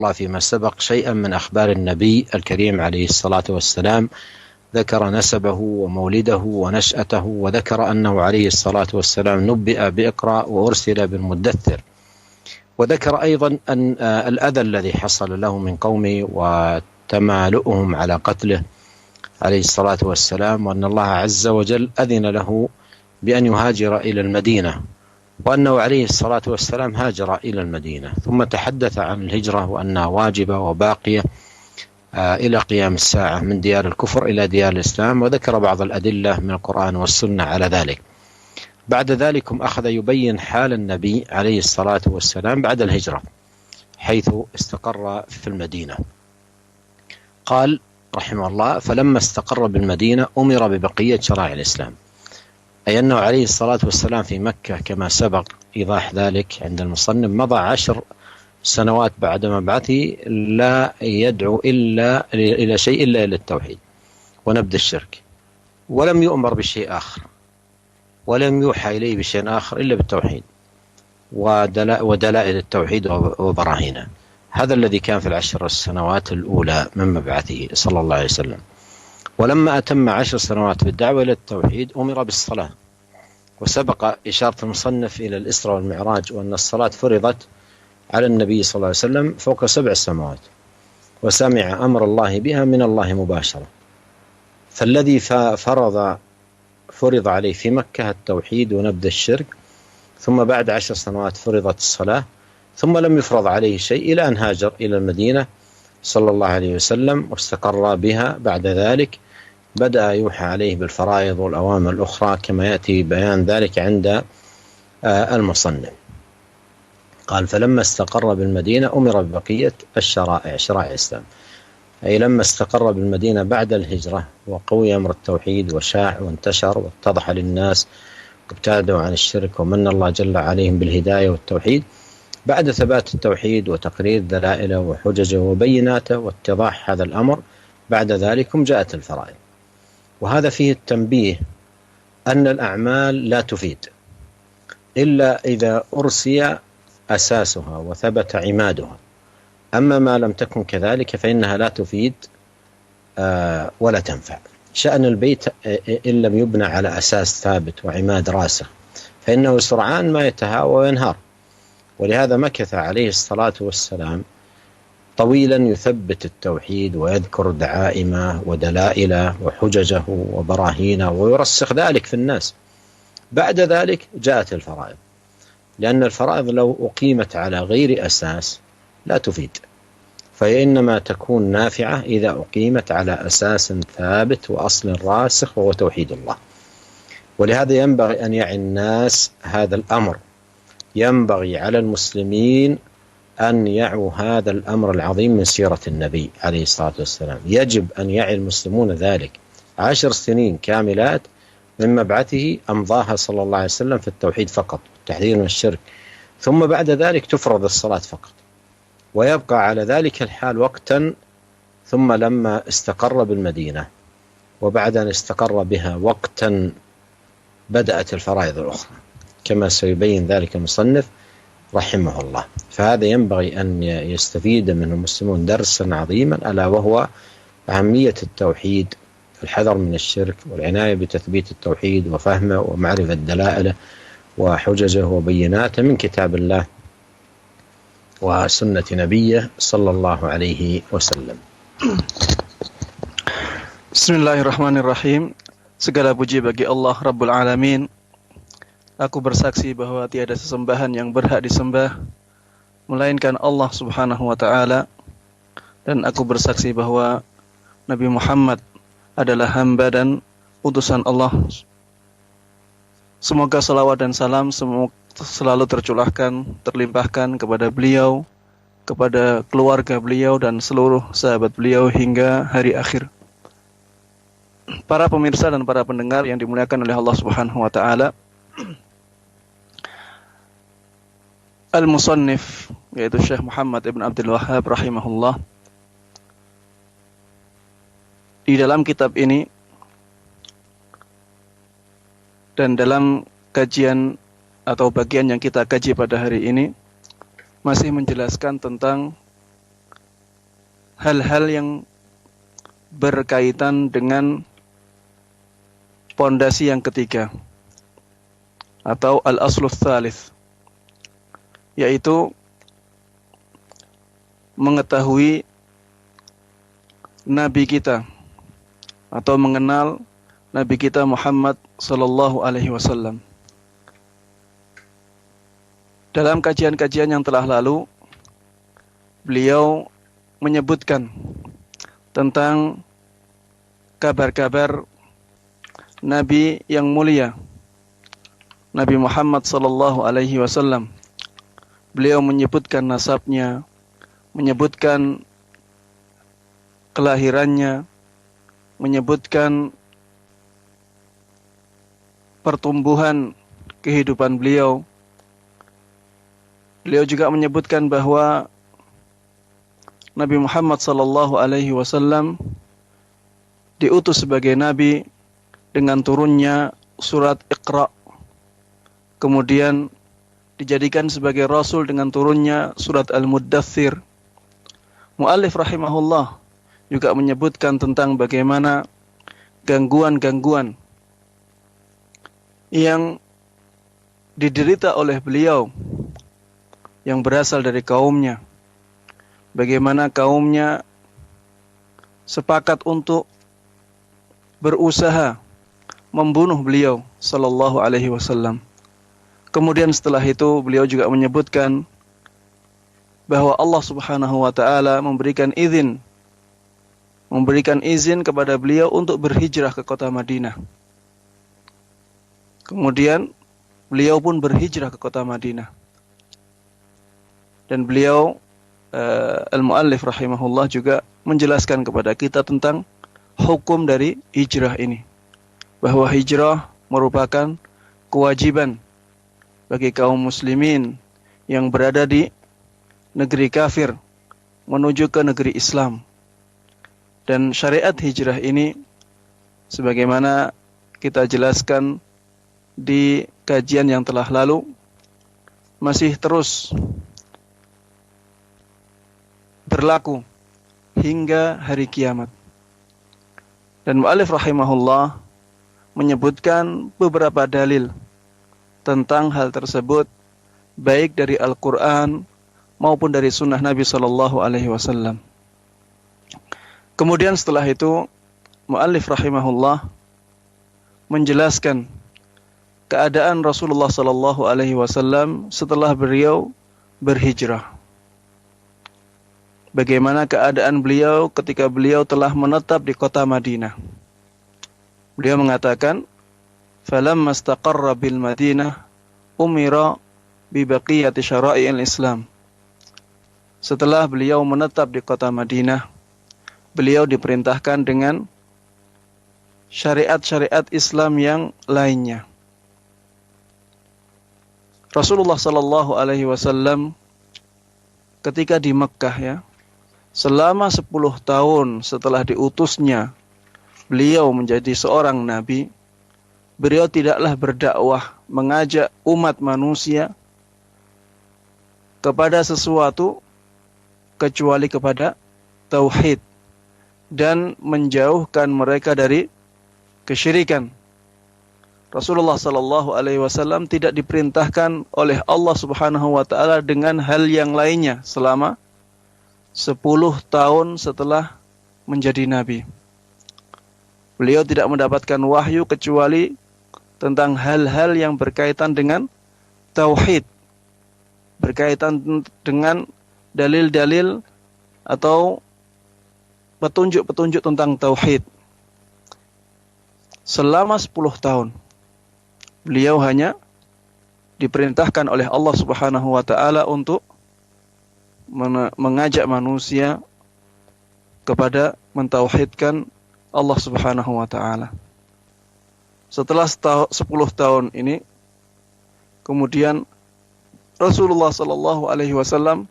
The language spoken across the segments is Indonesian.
الله فيما سبق شيئا من أخبار النبي الكريم عليه الصلاة والسلام، ذكر نسبه ومولده ونشأته، وذكر أنه عليه الصلاة والسلام نبئ بإقرأ وأرسل بالمدثر، وذكر أيضا أن الأذى الذي حصل له من قومه وتمالؤهم على قتله عليه الصلاة والسلام، وأن الله عز وجل أذن له بأن يهاجر إلى المدينة، وأنه عليه الصلاة والسلام هاجر إلى المدينة، ثم تحدث عن الهجرة وأنها واجبة وباقية إلى قيام الساعة من ديار الكفر إلى ديار الإسلام، وذكر بعض الأدلة من القرآن والسنة على ذلك. بعد ذلك أخذ يبين حال النبي عليه الصلاة والسلام بعد الهجرة حيث استقر في المدينة. قال رحمه الله: فلما استقر بالمدينة أمر ببقية شرائع الإسلام، أي أنه عليه الصلاة والسلام في مكة كما سبق إيضاح ذلك عند المصنف مضى 10 سنوات بعد مبعثه لا يدعو إلا إلى شيء إلا إلى التوحيد ونبذ الشرك، ولم يؤمر بشيء آخر، ولم يوحى إليه بشيء آخر إلا بالتوحيد ودلائل التوحيد وبراهينه. هذا الذي كان في 10 السنوات الأولى من مبعثه صلى الله عليه وسلم. ولما أتم 10 سنوات بالدعوة إلى التوحيد أمر بالصلاة، وسبق إشارة المصنف إلى الإسراء والمعراج، وأن الصلاة فرضت على النبي صلى الله عليه وسلم فوق 7 سماوات، وسمع أمر الله بها من الله مباشرة. فالذي فرض عليه في مكة التوحيد ونبذ الشرك، ثم بعد 10 سنوات فرضت الصلاة، ثم لم يفرض عليه شيء إلى أن هاجر إلى المدينة صلى الله عليه وسلم واستقر بها. بعد ذلك بدأ يوحى عليه بالفرائض والأوامر الأخرى كما يأتي بيان ذلك عند المصنف. قال: فلما استقر بالمدينة أمر ببقية الشرائع، شرائع الإسلام، أي لما استقر بالمدينة بعد الهجرة وقوي أمر التوحيد وشاع وانتشر واتضح للناس وابتعدوا عن الشرك ومن الله جل عليهم بالهداية والتوحيد، بعد ثبات التوحيد وتقرير دلائله وحججه وبيناته واتضاح هذا الأمر، بعد ذلك جاءت الفرائض. وهذا فيه التنبيه أن الأعمال لا تفيد إلا إذا أرسي أساسها وثبت عمادها، أما ما لم تكن كذلك فإنها لا تفيد ولا تنفع. شأن البيت إن لم يبنى على أساس ثابت وعماد راسخ فإنه سرعان ما يتهاوى وينهار. ولهذا مكث عليه الصلاة والسلام طويلا يثبت التوحيد ويذكر دعائمه ودلائله وحججه وبراهينه ويرسخ ذلك في الناس. بعد ذلك جاءت الفرائض، لأن الفرائض لو أقيمت على غير أساس لا تفيد، فإنما تكون نافعة إذا أقيمت على أساس ثابت وأصل راسخ وهو توحيد الله. ولهذا ينبغي أن يعي الناس هذا الأمر، ينبغي على المسلمين أن يعوا هذا الأمر العظيم من سيرة النبي عليه الصلاة والسلام. يجب أن يعي المسلمون ذلك. 10 سنين كاملات من مبعثه أمضاها صلى الله عليه وسلم في التوحيد فقط والتحذير من الشرك، ثم بعد ذلك تفرض الصلاة فقط، ويبقى على ذلك الحال وقتا. ثم لما استقر بالمدينة وبعد أن استقر بها وقتا بدأت الفرائض الأخرى كما سيبين ذلك المصنف رحمه الله. فهذا ينبغي أن يستفيد منه المسلمون درسا عظيما، ألا وهو أهمية التوحيد، الحذر من الشرك، والعناية بتثبيت التوحيد وفهمه ومعرفة دلائله وحججه وبيناته من كتاب الله وسنة نبيه صلى الله عليه وسلم. Bismillahirrahmanirrahim. Segala puji bagi Allah Rabbul Alamin. Aku bersaksi bahwa tiada sesembahan yang berhak disembah melainkan Allah Subhanahu wa Ta'ala, dan aku bersaksi bahwa Nabi Muhammad adalah hamba dan utusan Allah. Semoga salawat dan salam selalu terlimpahkan kepada beliau, kepada keluarga beliau dan seluruh sahabat beliau hingga hari akhir. Para pemirsa dan para pendengar yang dimuliakan oleh Allah Subhanahu wa Ta'ala, Al-Musannif, yaitu Syekh Muhammad ibn Abdul Wahhab rahimahullah, di dalam kitab ini dan dalam kajian atau bagian yang kita kaji pada hari ini masih menjelaskan tentang hal-hal yang berkaitan dengan pondasi yang ketiga atau al-aslu tsalits, yaitu mengetahui Nabi kita atau mengenal Nabi kita Muhammad sallallahu alaihi wasallam. Dalam kajian-kajian yang telah lalu, beliau menyebutkan tentang kabar-kabar Nabi yang mulia, Nabi Muhammad sallallahu alaihi wasallam. Beliau menyebutkan nasabnya, menyebutkan kelahirannya, menyebutkan pertumbuhan kehidupan beliau. Beliau juga menyebutkan bahwa Nabi Muhammad sallallahu alaihi wasallam diutus sebagai nabi dengan turunnya surat Iqra. Kemudian dijadikan sebagai rasul dengan turunnya surat Al-Muddathir. Muallif rahimahullah juga menyebutkan tentang bagaimana gangguan-gangguan yang diderita oleh beliau yang berasal dari kaumnya. Bagaimana kaumnya sepakat untuk berusaha membunuh beliau sallallahu alaihi wasallam. Kemudian setelah itu beliau juga menyebutkan bahwa Allah Subhanahu wa taala memberikan izin kepada beliau untuk berhijrah ke kota Madinah. Kemudian beliau pun berhijrah ke kota Madinah. Dan beliau al-muallif rahimahullah juga menjelaskan kepada kita tentang hukum dari hijrah ini, bahwa hijrah merupakan kewajiban bagi kaum muslimin yang berada di negeri kafir menuju ke negeri Islam. Dan syariat hijrah ini sebagaimana kita jelaskan di kajian yang telah lalu masih terus berlaku hingga hari kiamat. Dan mu'allif rahimahullah menyebutkan beberapa dalil tentang hal tersebut, baik dari Al-Quran maupun dari sunnah Nabi sallallahu alaihi wasallam. Kemudian setelah itu mu'allif rahimahullah menjelaskan keadaan Rasulullah sallallahu alaihi wasallam setelah beliau berhijrah. Bagaimana keadaan beliau ketika beliau telah menetap di kota Madinah. Beliau mengatakan, "Falamma istaqarra bil Madinah, umira bi baqiyati syara'i'il Islam." Setelah beliau menetap di kota Madinah, beliau diperintahkan dengan syariat-syariat Islam yang lainnya. Rasulullah sallallahu alaihi wasallam ketika di Mekkah selama 10 tahun setelah diutusnya beliau menjadi seorang nabi, beliau tidaklah berdakwah mengajak umat manusia kepada sesuatu kecuali kepada tauhid dan menjauhkan mereka dari kesyirikan. Rasulullah sallallahu alaihi wasallam tidak diperintahkan oleh Allah Subhanahu wa taala dengan hal yang lainnya selama 10 tahun setelah menjadi nabi. Beliau tidak mendapatkan wahyu kecuali tentang hal-hal yang berkaitan dengan tauhid, berkaitan dengan dalil-dalil atau petunjuk-petunjuk tentang tauhid. Selama 10 tahun beliau hanya diperintahkan oleh Allah Subhanahu wa taala untuk mengajak manusia kepada mentauhidkan Allah Subhanahu wa taala. Setelah 10 tahun ini, kemudian Rasulullah sallallahu alaihi wasallam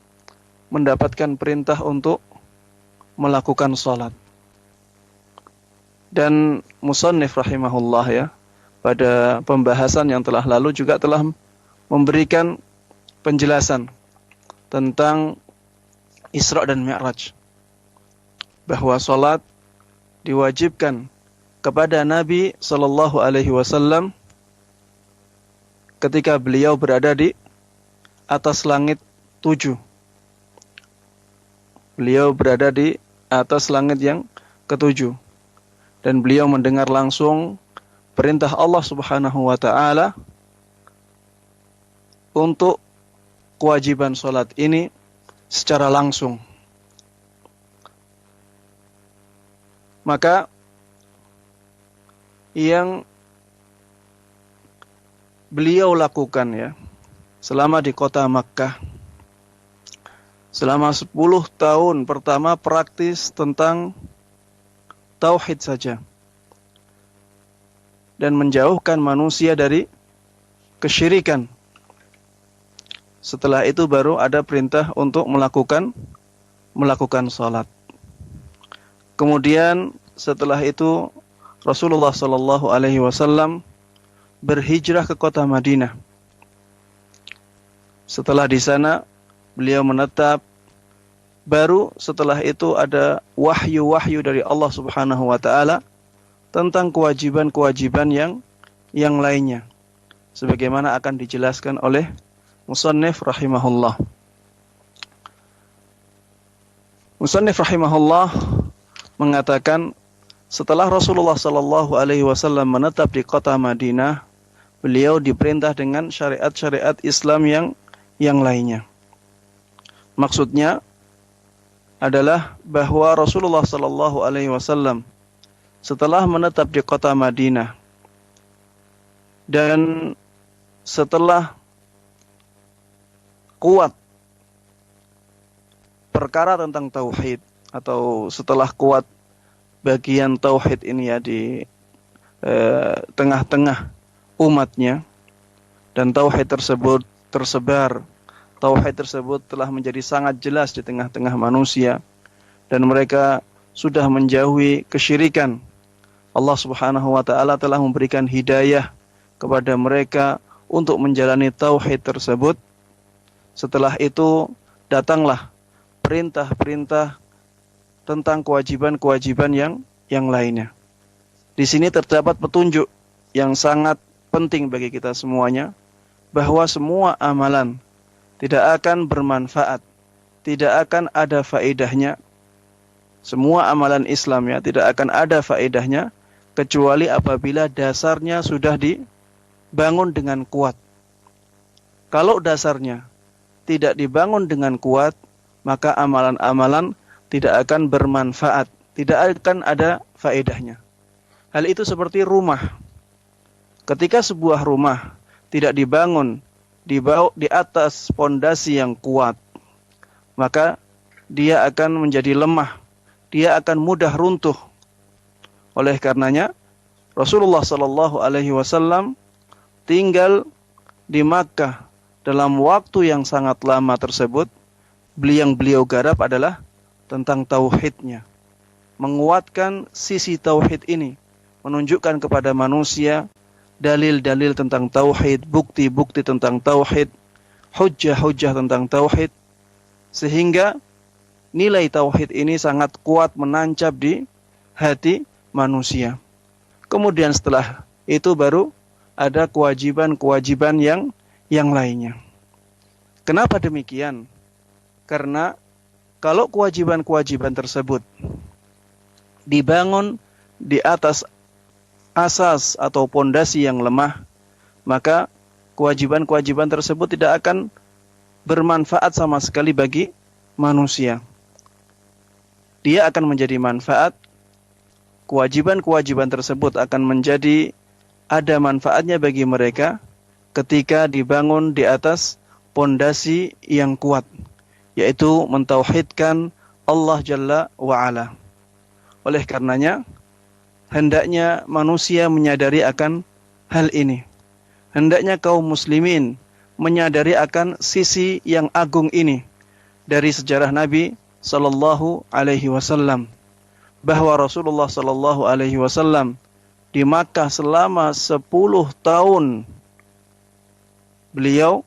mendapatkan perintah untuk melakukan salat. Dan musannif rahimahullah pada pembahasan yang telah lalu juga telah memberikan penjelasan tentang Isra dan Mi'raj. bahwa salat diwajibkan kepada Nabi sallallahu alaihi wasallam ketika beliau berada di atas langit 7. Beliau berada di atas langit yang ke-7 dan beliau mendengar langsung perintah Allah Subhanahu wa taala untuk kewajiban salat ini secara langsung. Maka yang beliau lakukan ya selama di kota Makkah, selama 10 tahun pertama praktis tentang tauhid saja dan menjauhkan manusia dari kesyirikan. Setelah itu baru ada perintah untuk melakukan salat. Kemudian setelah itu Rasulullah sallallahu alaihi wasallam berhijrah ke kota Madinah. Setelah di sana beliau menetap, baru setelah itu ada wahyu-wahyu dari Allah Subhanahu wa taala tentang kewajiban-kewajiban yang lainnya. Sebagaimana akan dijelaskan oleh Musannif rahimahullah. Musannif rahimahullah mengatakan setelah Rasulullah sallallahu alaihi wasallam menetap di kota Madinah, beliau diperintah dengan syariat-syariat Islam yang lainnya. Maksudnya adalah bahwa Rasulullah sallallahu alaihi wasallam setelah menetap di kota Madinah dan setelah kuat perkara tentang tauhid, atau setelah kuat bagian tauhid ini ya di tengah-tengah umatnya, dan tauhid tersebut tersebar, tauhid tersebut telah menjadi sangat jelas di tengah-tengah manusia dan mereka sudah menjauhi kesyirikan. Allah Subhanahu wa taala telah memberikan hidayah kepada mereka untuk menjalani tauhid tersebut. Setelah itu datanglah perintah-perintah tentang kewajiban-kewajiban yang lainnya. Di sini terdapat petunjuk yang sangat penting bagi kita semuanya, bahwa semua amalan tidak akan bermanfaat, tidak akan ada faedahnya. Semua amalan Islam ya tidak akan ada faedahnya kecuali apabila dasarnya sudah dibangun dengan kuat. Kalau dasarnya tidak dibangun dengan kuat, maka amalan-amalan tidak akan bermanfaat, tidak akan ada faedahnya. Hal itu seperti rumah. Ketika sebuah rumah tidak dibangun di atas pondasi yang kuat, maka dia akan menjadi lemah, dia akan mudah runtuh. Oleh karenanya, Rasulullah sallallahu alaihi wasallam tinggal di Makkah dalam waktu yang sangat lama tersebut. Yang beliau garap adalah tentang tauhidnya, menguatkan sisi tauhid ini, menunjukkan kepada manusia dalil-dalil tentang tauhid, bukti-bukti tentang tauhid, hujjah-hujjah tentang tauhid, sehingga nilai tauhid ini sangat kuat menancap di hati manusia. Kemudian setelah itu baru ada kewajiban-kewajiban yang lainnya. Kenapa demikian? Karena kalau kewajiban-kewajiban tersebut dibangun di atas asas atau pondasi yang lemah, maka kewajiban-kewajiban tersebut tidak akan bermanfaat sama sekali bagi manusia. Dia akan menjadi manfaat, kewajiban-kewajiban tersebut akan menjadi ada manfaatnya bagi mereka ketika dibangun di atas pondasi yang kuat, yaitu mentauhidkan Allah Jalla wa'ala. Oleh karenanya, hendaknya manusia menyadari akan hal ini. Hendaknya kaum muslimin menyadari akan sisi yang agung ini dari sejarah Nabi sallallahu alaihi wasallam, bahwa Rasulullah sallallahu alaihi wasallam di Makkah selama 10 tahun beliau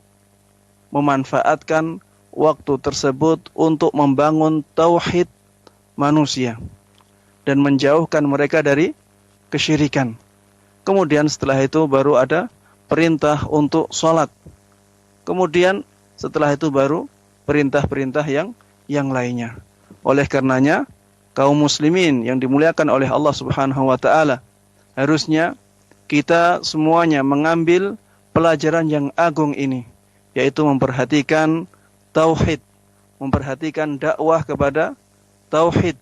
memanfaatkan waktu tersebut untuk membangun tauhid manusia dan menjauhkan mereka dari kesyirikan. Kemudian setelah itu baru ada perintah untuk sholat. Kemudian setelah itu baru perintah-perintah yang lainnya. Oleh karenanya, kaum muslimin yang dimuliakan oleh Allah Subhanahu wa taala, harusnya kita semuanya mengambil pelajaran yang agung ini, yaitu memperhatikan tauhid, memperhatikan dakwah kepada tauhid.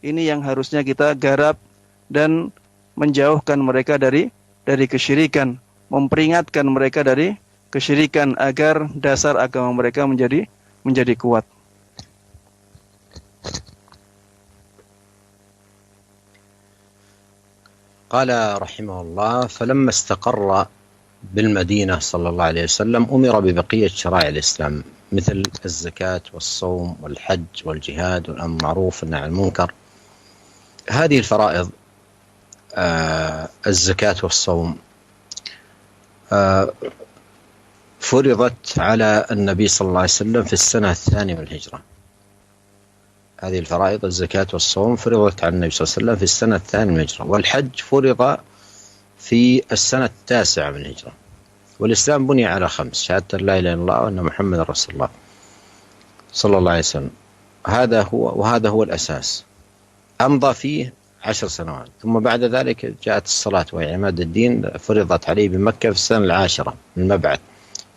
Ini yang harusnya kita garap dan menjauhkan mereka dari kesyirikan, memperingatkan mereka dari kesyirikan agar dasar agama mereka menjadi kuat. قال رحمه الله: فلما استقر بالمدينة صلى الله عليه وسلم أمر ببقية شرائع الإسلام مثل الزكاة والصوم والحج والجهاد والأمر بالمعروف والنهي عن المنكر. هذه الفرائض الزكاة والصوم فرضت على النبي صلى الله عليه وسلم في السنة الثانية من الهجرة. هذه الفرائض الزكاة والصوم فرضت على النبي صلى الله عليه وسلم في السنة الثانية من الهجرة، والحج فرض في السنة التاسعة من الهجرة. والإسلام بني على 5: شهادة لا إله إلا الله وأن محمد رسول الله صلى الله عليه وسلم. هذا هو الأساس. أمضى فيه 10 سنوات، ثم بعد ذلك جاءت الصلاة وهي عماد الدين، فرضت عليه بمكة في السنة 10 من المبعث،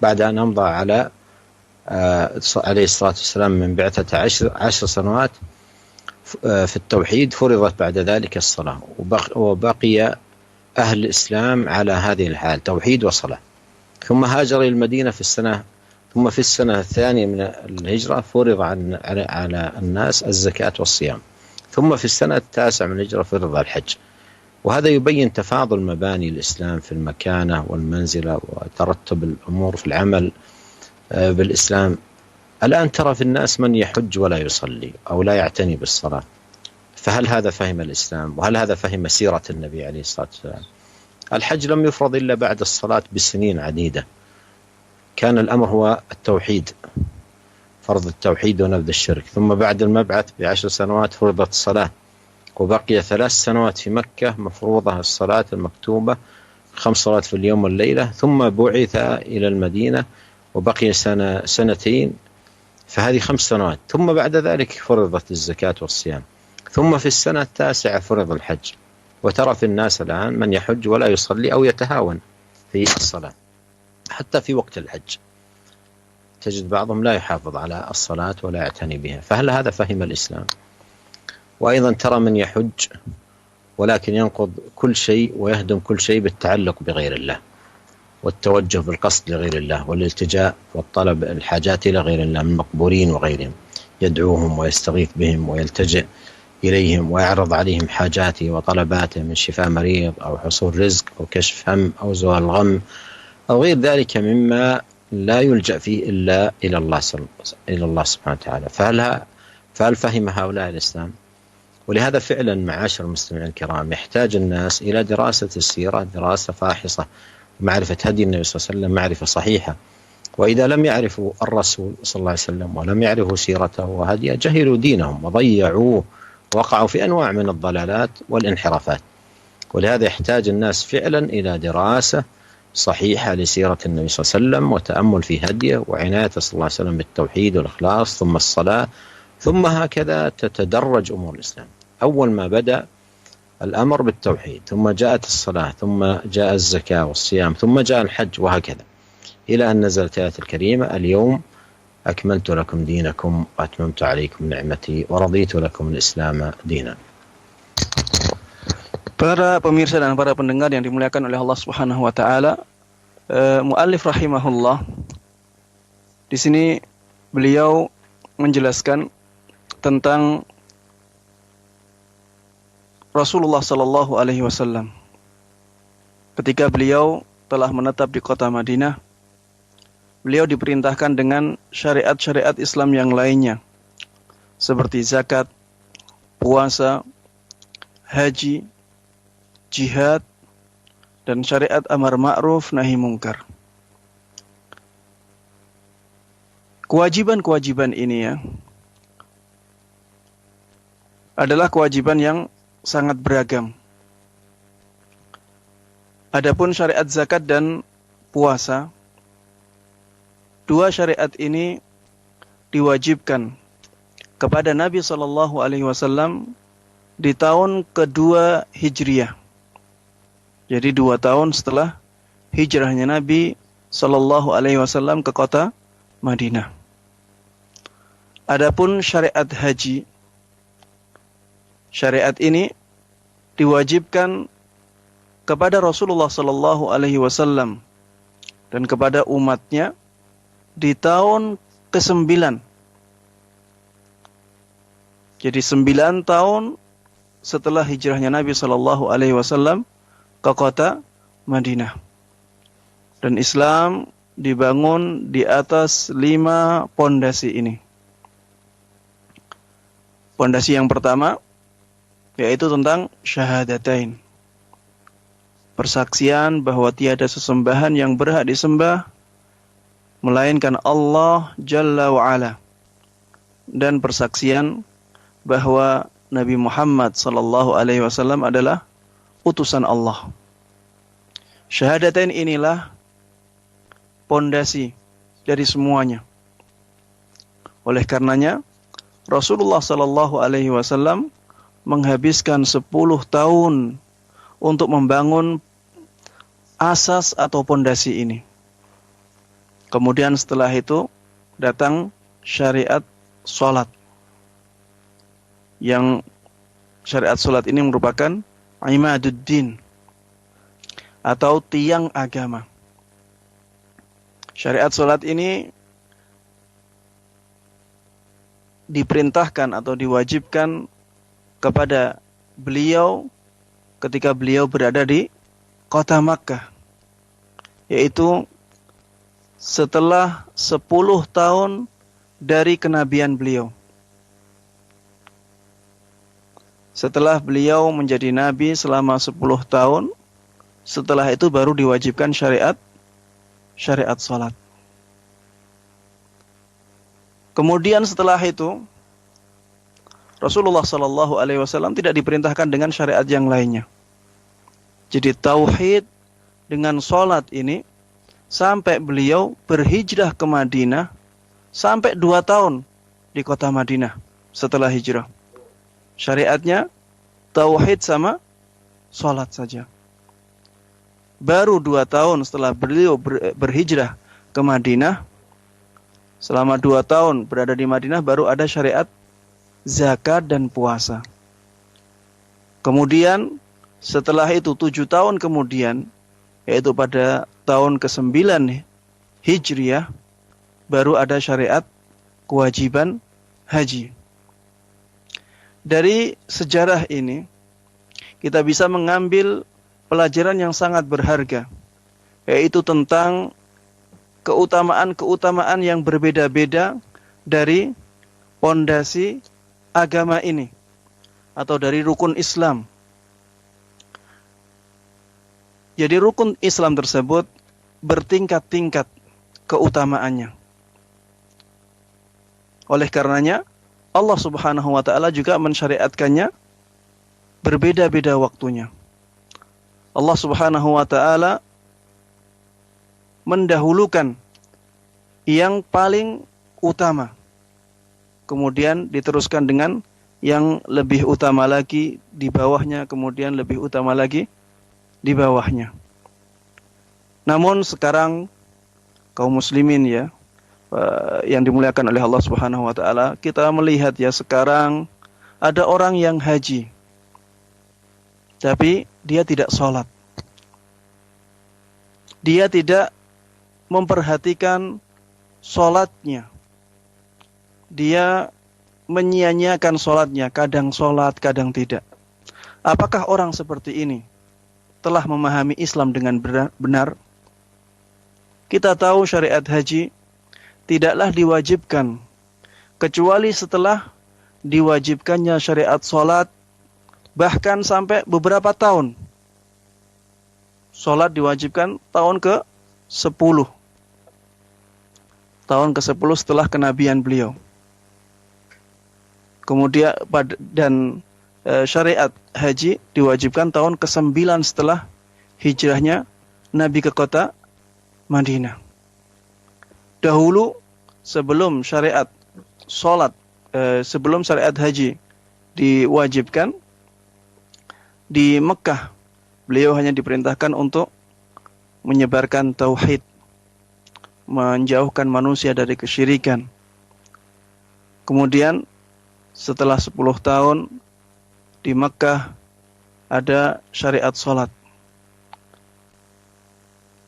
بعد أن أمضى عليه الصلاة والسلام من بعثة 10 سنوات في التوحيد. فرضت بعد ذلك الصلاة، وبقي أهل الإسلام على هذه الحال، توحيد وصلاة. ثم هاجر إلى المدينة في السنة الثانية من الهجرة فرض على الناس الزكاة والصيام. ثم في السنة التاسعة من الهجرة فرض الحج. وهذا يبين تفاضل مباني الإسلام في المكانة والمنزلة وترتب الأمور في العمل بالإسلام. الآن ترى في الناس من يحج ولا يصلي أو لا يعتني بالصلاة، فهل هذا فهم الإسلام؟ وهل هذا فهم سيرة النبي عليه الصلاة والسلام؟ الحج لم يفرض إلا بعد الصلاة بسنين عديدة. كان الأمر هو التوحيد، فرض التوحيد ونبذ الشرك. ثم بعد المبعث ب10 سنوات فرضت الصلاة، وبقي 3 سنوات في مكة مفروضة الصلاة المكتوبة 5 صلوات في اليوم والليلة. ثم بعث إلى المدينة وبقي سنتين، فهذه 5 سنوات. ثم بعد ذلك فرضت الزكاة والصيام. ثم في السنة التاسعة فرض الحج. وترى في الناس الآن من يحج ولا يصلي أو يتهاون في الصلاة. حتى في وقت الحج تجد بعضهم لا يحافظ على الصلاة ولا يعتني بها، فهل هذا فهم الإسلام؟ وأيضا ترى من يحج ولكن ينقض كل شيء ويهدم كل شيء بالتعلق بغير الله والتوجه بالقصد لغير الله والالتجاء والطلب الحاجات إلى غير الله من مقبورين وغيرهم، يدعوهم ويستغيث بهم ويلتجئ إليهم ويعرض عليهم حاجاته وطلباته من شفاء مريض أو حصول رزق أو كشف هم أو زوال الغم أو غير ذلك مما لا يلجأ فيه إلا إلى الله سبحانه وتعالى. فهل فهم هؤلاء الإسلام؟ ولهذا فعلا معاشر المستمعين الكرام يحتاج الناس إلى دراسة السيرة، دراسة فاحصة، معرفة هدي النبي صلى الله عليه وسلم معرفة صحيحة. وإذا لم يعرفوا الرسول صلى الله عليه وسلم ولم يعرفوا سيرته وهديه جهلوا دينهم وضيعوه، وقعوا في أنواع من الضلالات والانحرافات. ولهذا يحتاج الناس فعلا إلى دراسة صحيحة لسيرة النبي صلى الله عليه وسلم وتأمل في هديه وعنايته صلى الله عليه وسلم بالتوحيد والإخلاص، ثم الصلاة، ثم هكذا تتدرج أمور الإسلام. أول ما بدأ الأمر بالتوحيد، ثم جاءت الصلاة، ثم جاء الزكاة والصيام، ثم جاء الحج، وهكذا إلى أن نزلت الآية الكريمة: اليوم أكملت لكم دينكم وأتممت عليكم نعمتي ورضيت لكم الإسلام دينا. Para pemirsa dan para pendengar yang dimuliakan oleh Allah Subhanahu wa taala, muallif rahimahullah di sini beliau menjelaskan tentang Rasulullah sallallahu alaihi wasallam ketika beliau telah menetap di kota Madinah. Beliau diperintahkan dengan syariat-syariat Islam yang lainnya seperti zakat, puasa, haji, jihad, dan syariat amar ma'ruf nahi mungkar. Kewajiban-kewajiban ini adalah kewajiban yang sangat beragam. Adapun syariat zakat dan puasa, dua syariat ini diwajibkan kepada Nabi Shallallahu Alaihi Wasallam di tahun kedua Hijriah. Jadi 2 tahun setelah hijrahnya Nabi Shallallahu Alaihi Wasallam ke kota Madinah. Adapun syariat haji, syariat ini diwajibkan kepada Rasulullah Shallallahu Alaihi Wasallam dan kepada umatnya di tahun ke-9. Jadi 9 tahun setelah hijrahnya Nabi Shallallahu Alaihi Wasallam ke kota Madinah. Dan Islam dibangun di atas 5 pondasi ini. Pondasi yang pertama yaitu tentang syahadatain. Persaksian bahwa tiada sesembahan yang berhak disembah melainkan Allah Jalla wa'ala. Dan persaksian bahwa Nabi Muhammad sallallahu alaihi wasallam adalah utusan Allah. Syahadatain inilah pondasi dari semuanya. Oleh karenanya Rasulullah sallallahu alaihi wasallam menghabiskan 10 tahun untuk membangun asas atau pondasi ini. Kemudian setelah itu datang syariat salat. Yang syariat salat ini merupakan imaduddin atau tiang agama. Syariat salat ini diperintahkan atau diwajibkan kepada beliau ketika beliau berada di kota Makkah, yaitu setelah 10 tahun dari kenabian beliau. Setelah beliau menjadi nabi selama 10 tahun, setelah itu baru diwajibkan syariat salat. Kemudian setelah itu Rasulullah sallallahu alaihi wasallam tidak diperintahkan dengan syariat yang lainnya. Jadi tauhid dengan salat ini sampai beliau berhijrah ke Madinah sampai 2 tahun di kota Madinah setelah hijrah. Syariatnya tauhid sama salat saja. Baru 2 tahun setelah beliau berhijrah ke Madinah, selama 2 tahun berada di Madinah baru ada syariat zakat dan puasa. Kemudian setelah itu 7 tahun kemudian, yaitu pada tahun ke-9 Hijriah, baru ada syariat kewajiban haji. Dari sejarah ini kita bisa mengambil pelajaran yang sangat berharga, yaitu tentang keutamaan-keutamaan yang berbeda-beda dari pondasi agama ini atau dari rukun Islam. Jadi rukun Islam tersebut bertingkat-tingkat keutamaannya. Oleh karenanya Allah Subhanahu wa taala juga mensyariatkannya berbeda-beda waktunya. Allah Subhanahu wa taala mendahulukan yang paling utama, kemudian diteruskan dengan yang lebih utama lagi di bawahnya, kemudian lebih utama lagi di bawahnya. Namun sekarang kaum muslimin ya, yang dimuliakan oleh Allah Subhanahu wa taala, kita melihat ya sekarang ada orang yang haji tapi dia tidak sholat. Dia tidak memperhatikan sholatnya. Dia menyia-nyiakan sholatnya, kadang sholat, kadang tidak. Apakah orang seperti ini telah memahami Islam dengan benar? Kita tahu syariat haji tidaklah diwajibkan kecuali setelah diwajibkannya syariat sholat, bahkan sampai beberapa tahun. Sholat diwajibkan tahun ke-10. Tahun ke-10 setelah kenabian beliau. Kemudian dan syariat haji diwajibkan tahun ke-9 setelah hijrahnya Nabi ke kota Madinah. Dahulu sebelum syariat salat, sebelum syariat haji diwajibkan di Mekah, beliau hanya diperintahkan untuk menyebarkan tauhid, menjauhkan manusia dari kesyirikan. Kemudian setelah 10 tahun di Mekah ada syariat salat.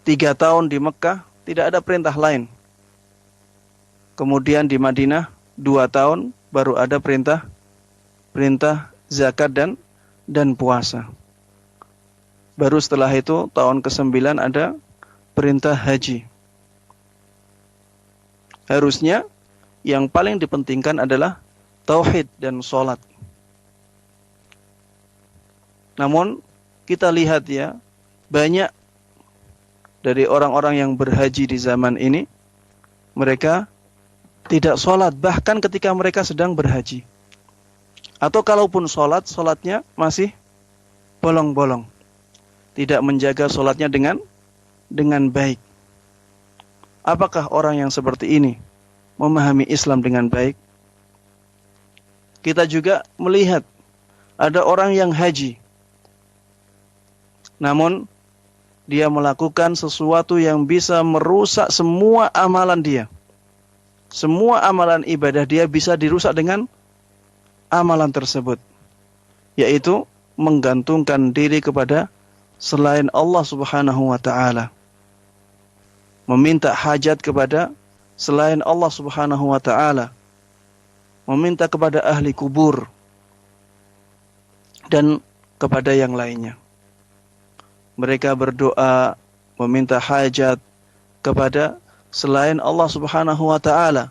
3 tahun di Mekah tidak ada perintah lain. Kemudian di Madinah 2 tahun baru ada perintah zakat dan puasa. Baru setelah itu tahun ke-9 ada perintah haji. Harusnya yang paling dipentingkan adalah tauhid dan salat. Namun kita lihat ya, banyak dari orang-orang yang berhaji di zaman ini, mereka tidak sholat, bahkan ketika mereka sedang berhaji. Atau kalaupun sholat, sholatnya masih bolong-bolong. Tidak menjaga sholatnya dengan baik. Apakah orang yang seperti ini memahami Islam dengan baik? Kita juga melihat ada orang yang haji, namun dia melakukan sesuatu yang bisa merusak semua amalan dia. Semua amalan ibadah dia bisa dirusak dengan amalan tersebut, yaitu menggantungkan diri kepada selain Allah Subhanahu wa ta'ala. Meminta hajat kepada selain Allah Subhanahu wa ta'ala. Meminta kepada ahli kubur dan kepada yang lainnya. Mereka berdoa meminta hajat kepada selain Allah Subhanahu wa ta'ala.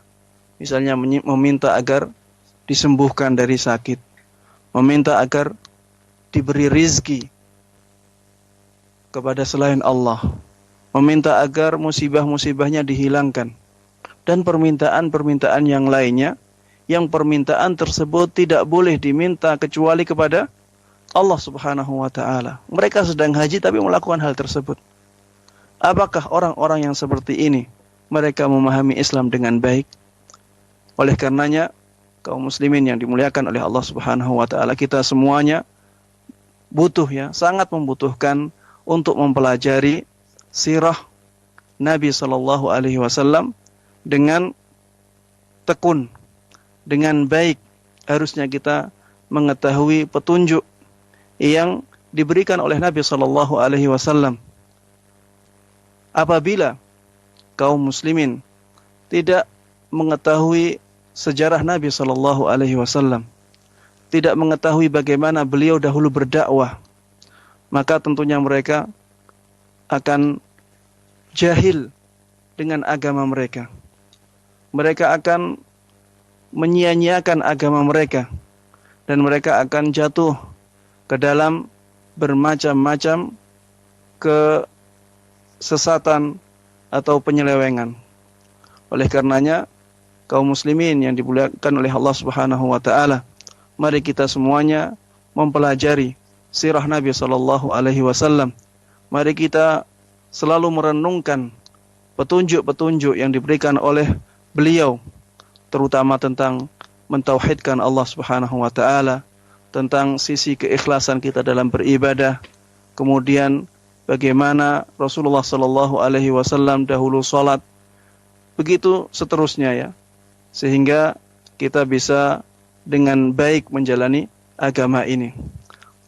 Misalnya meminta agar disembuhkan dari sakit, meminta agar diberi rizki kepada selain Allah, meminta agar musibah-musibahnya dihilangkan, dan permintaan-permintaan yang lainnya, yang permintaan tersebut tidak boleh diminta kecuali kepada Allah Subhanahu wa ta'ala. Mereka sedang haji tapi melakukan hal tersebut. Apakah orang-orang yang seperti ini mereka memahami Islam dengan baik? Oleh karenanya, kaum muslimin yang dimuliakan oleh Allah Subhanahu wa ta'ala, kita semuanya butuh ya, sangat membutuhkan untuk mempelajari sirah Nabi sallallahu alaihi wasallam dengan tekun, dengan baik. Harusnya kita mengetahui petunjuk yang diberikan oleh Nabi sallallahu alaihi wasallam. Apabila kaum muslimin tidak mengetahui sejarah Nabi sallallahu alaihi wasallam, tidak mengetahui bagaimana beliau dahulu berdakwah, maka tentunya mereka akan jahil dengan agama mereka. Mereka akan menyia-nyiakan agama mereka, dan mereka akan jatuh ke dalam bermacam-macam kesesatan atau penyelewengan. Oleh karenanya, kaum muslimin yang dimuliakan oleh Allah Subhanahu wa ta'ala, mari kita semuanya mempelajari sirah Nabi sallallahu alaihi wasallam. Mari kita selalu merenungkan petunjuk-petunjuk yang diberikan oleh beliau, terutama tentang mentauhidkan Allah Subhanahu wa ta'ala, tentang sisi keikhlasan kita dalam beribadah, kemudian bagaimana Rasulullah sallallahu alaihi wasallam dahulu salat, begitu seterusnya ya, sehingga kita bisa dengan baik menjalani agama ini.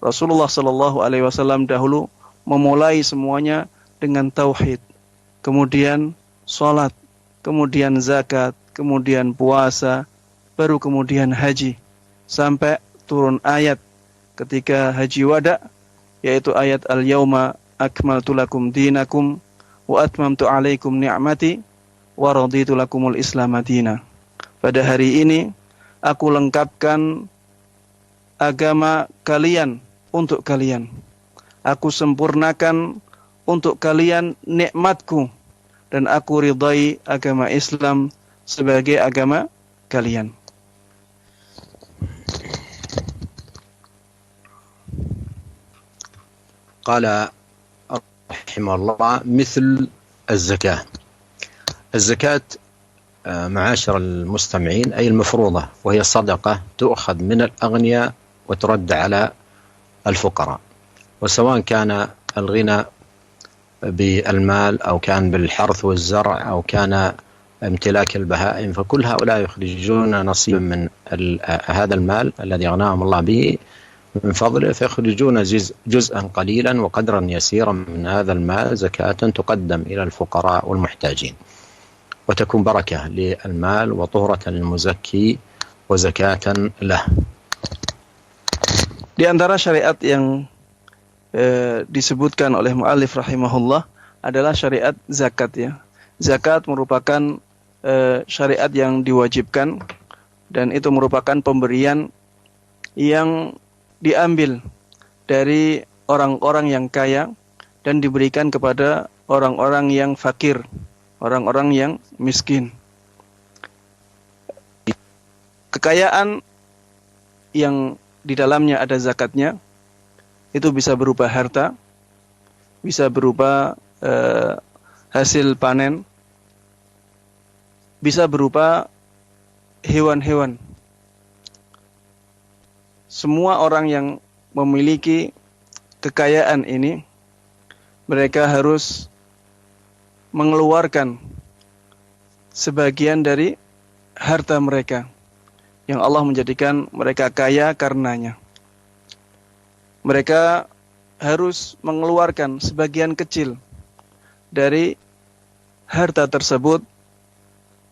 Rasulullah sallallahu alaihi wasallam dahulu memulai semuanya dengan tauhid, kemudian salat, kemudian zakat, kemudian puasa, baru kemudian haji, sampai turun ayat ketika haji wada, yaitu ayat al-yauma akmaltu lakum dinakum wa atmamtu alaikum ni'mati wa raditu lakumul islam madina. Pada hari ini aku lengkapkan agama kalian untuk kalian. Aku sempurnakan untuk kalian nikmatku, dan aku ridai agama Islam sebagai agama kalian. قال رحمه الله مثل الزكاة. الزكاة معاشر المستمعين أي المفروضة، وهي صدقة تؤخذ من الأغنياء وترد على الفقراء، وسواء كان الغنى بالمال أو كان بالحرث والزرع أو كان امتلاك البهائم، فكل هؤلاء يخرجون نصيبا من هذا المال الذي أغناهم الله به من فضله، فيخرجون جزءا قليلا وقدرا يسيرا من هذا المال زكاة تقدم إلى الفقراء والمحتاجين، وتكون بركة للمال وطهرة للمزكي وزكاة له. Di antara syariat yang disebutkan oleh mu'allif rahimahullah adalah syariat zakat ya. Zakat merupakan syariat yang diwajibkan, dan itu merupakan pemberian yang diambil dari orang-orang yang kaya dan diberikan kepada orang-orang yang fakir, orang-orang yang miskin. Kekayaan yang di dalamnya ada zakatnya itu bisa berupa harta, bisa berupa hasil panen, bisa berupa hewan-hewan. Semua orang yang memiliki kekayaan ini, mereka harus mengeluarkan sebagian dari harta mereka yang Allah menjadikan mereka kaya karenanya. Mereka harus mengeluarkan sebagian kecil dari harta tersebut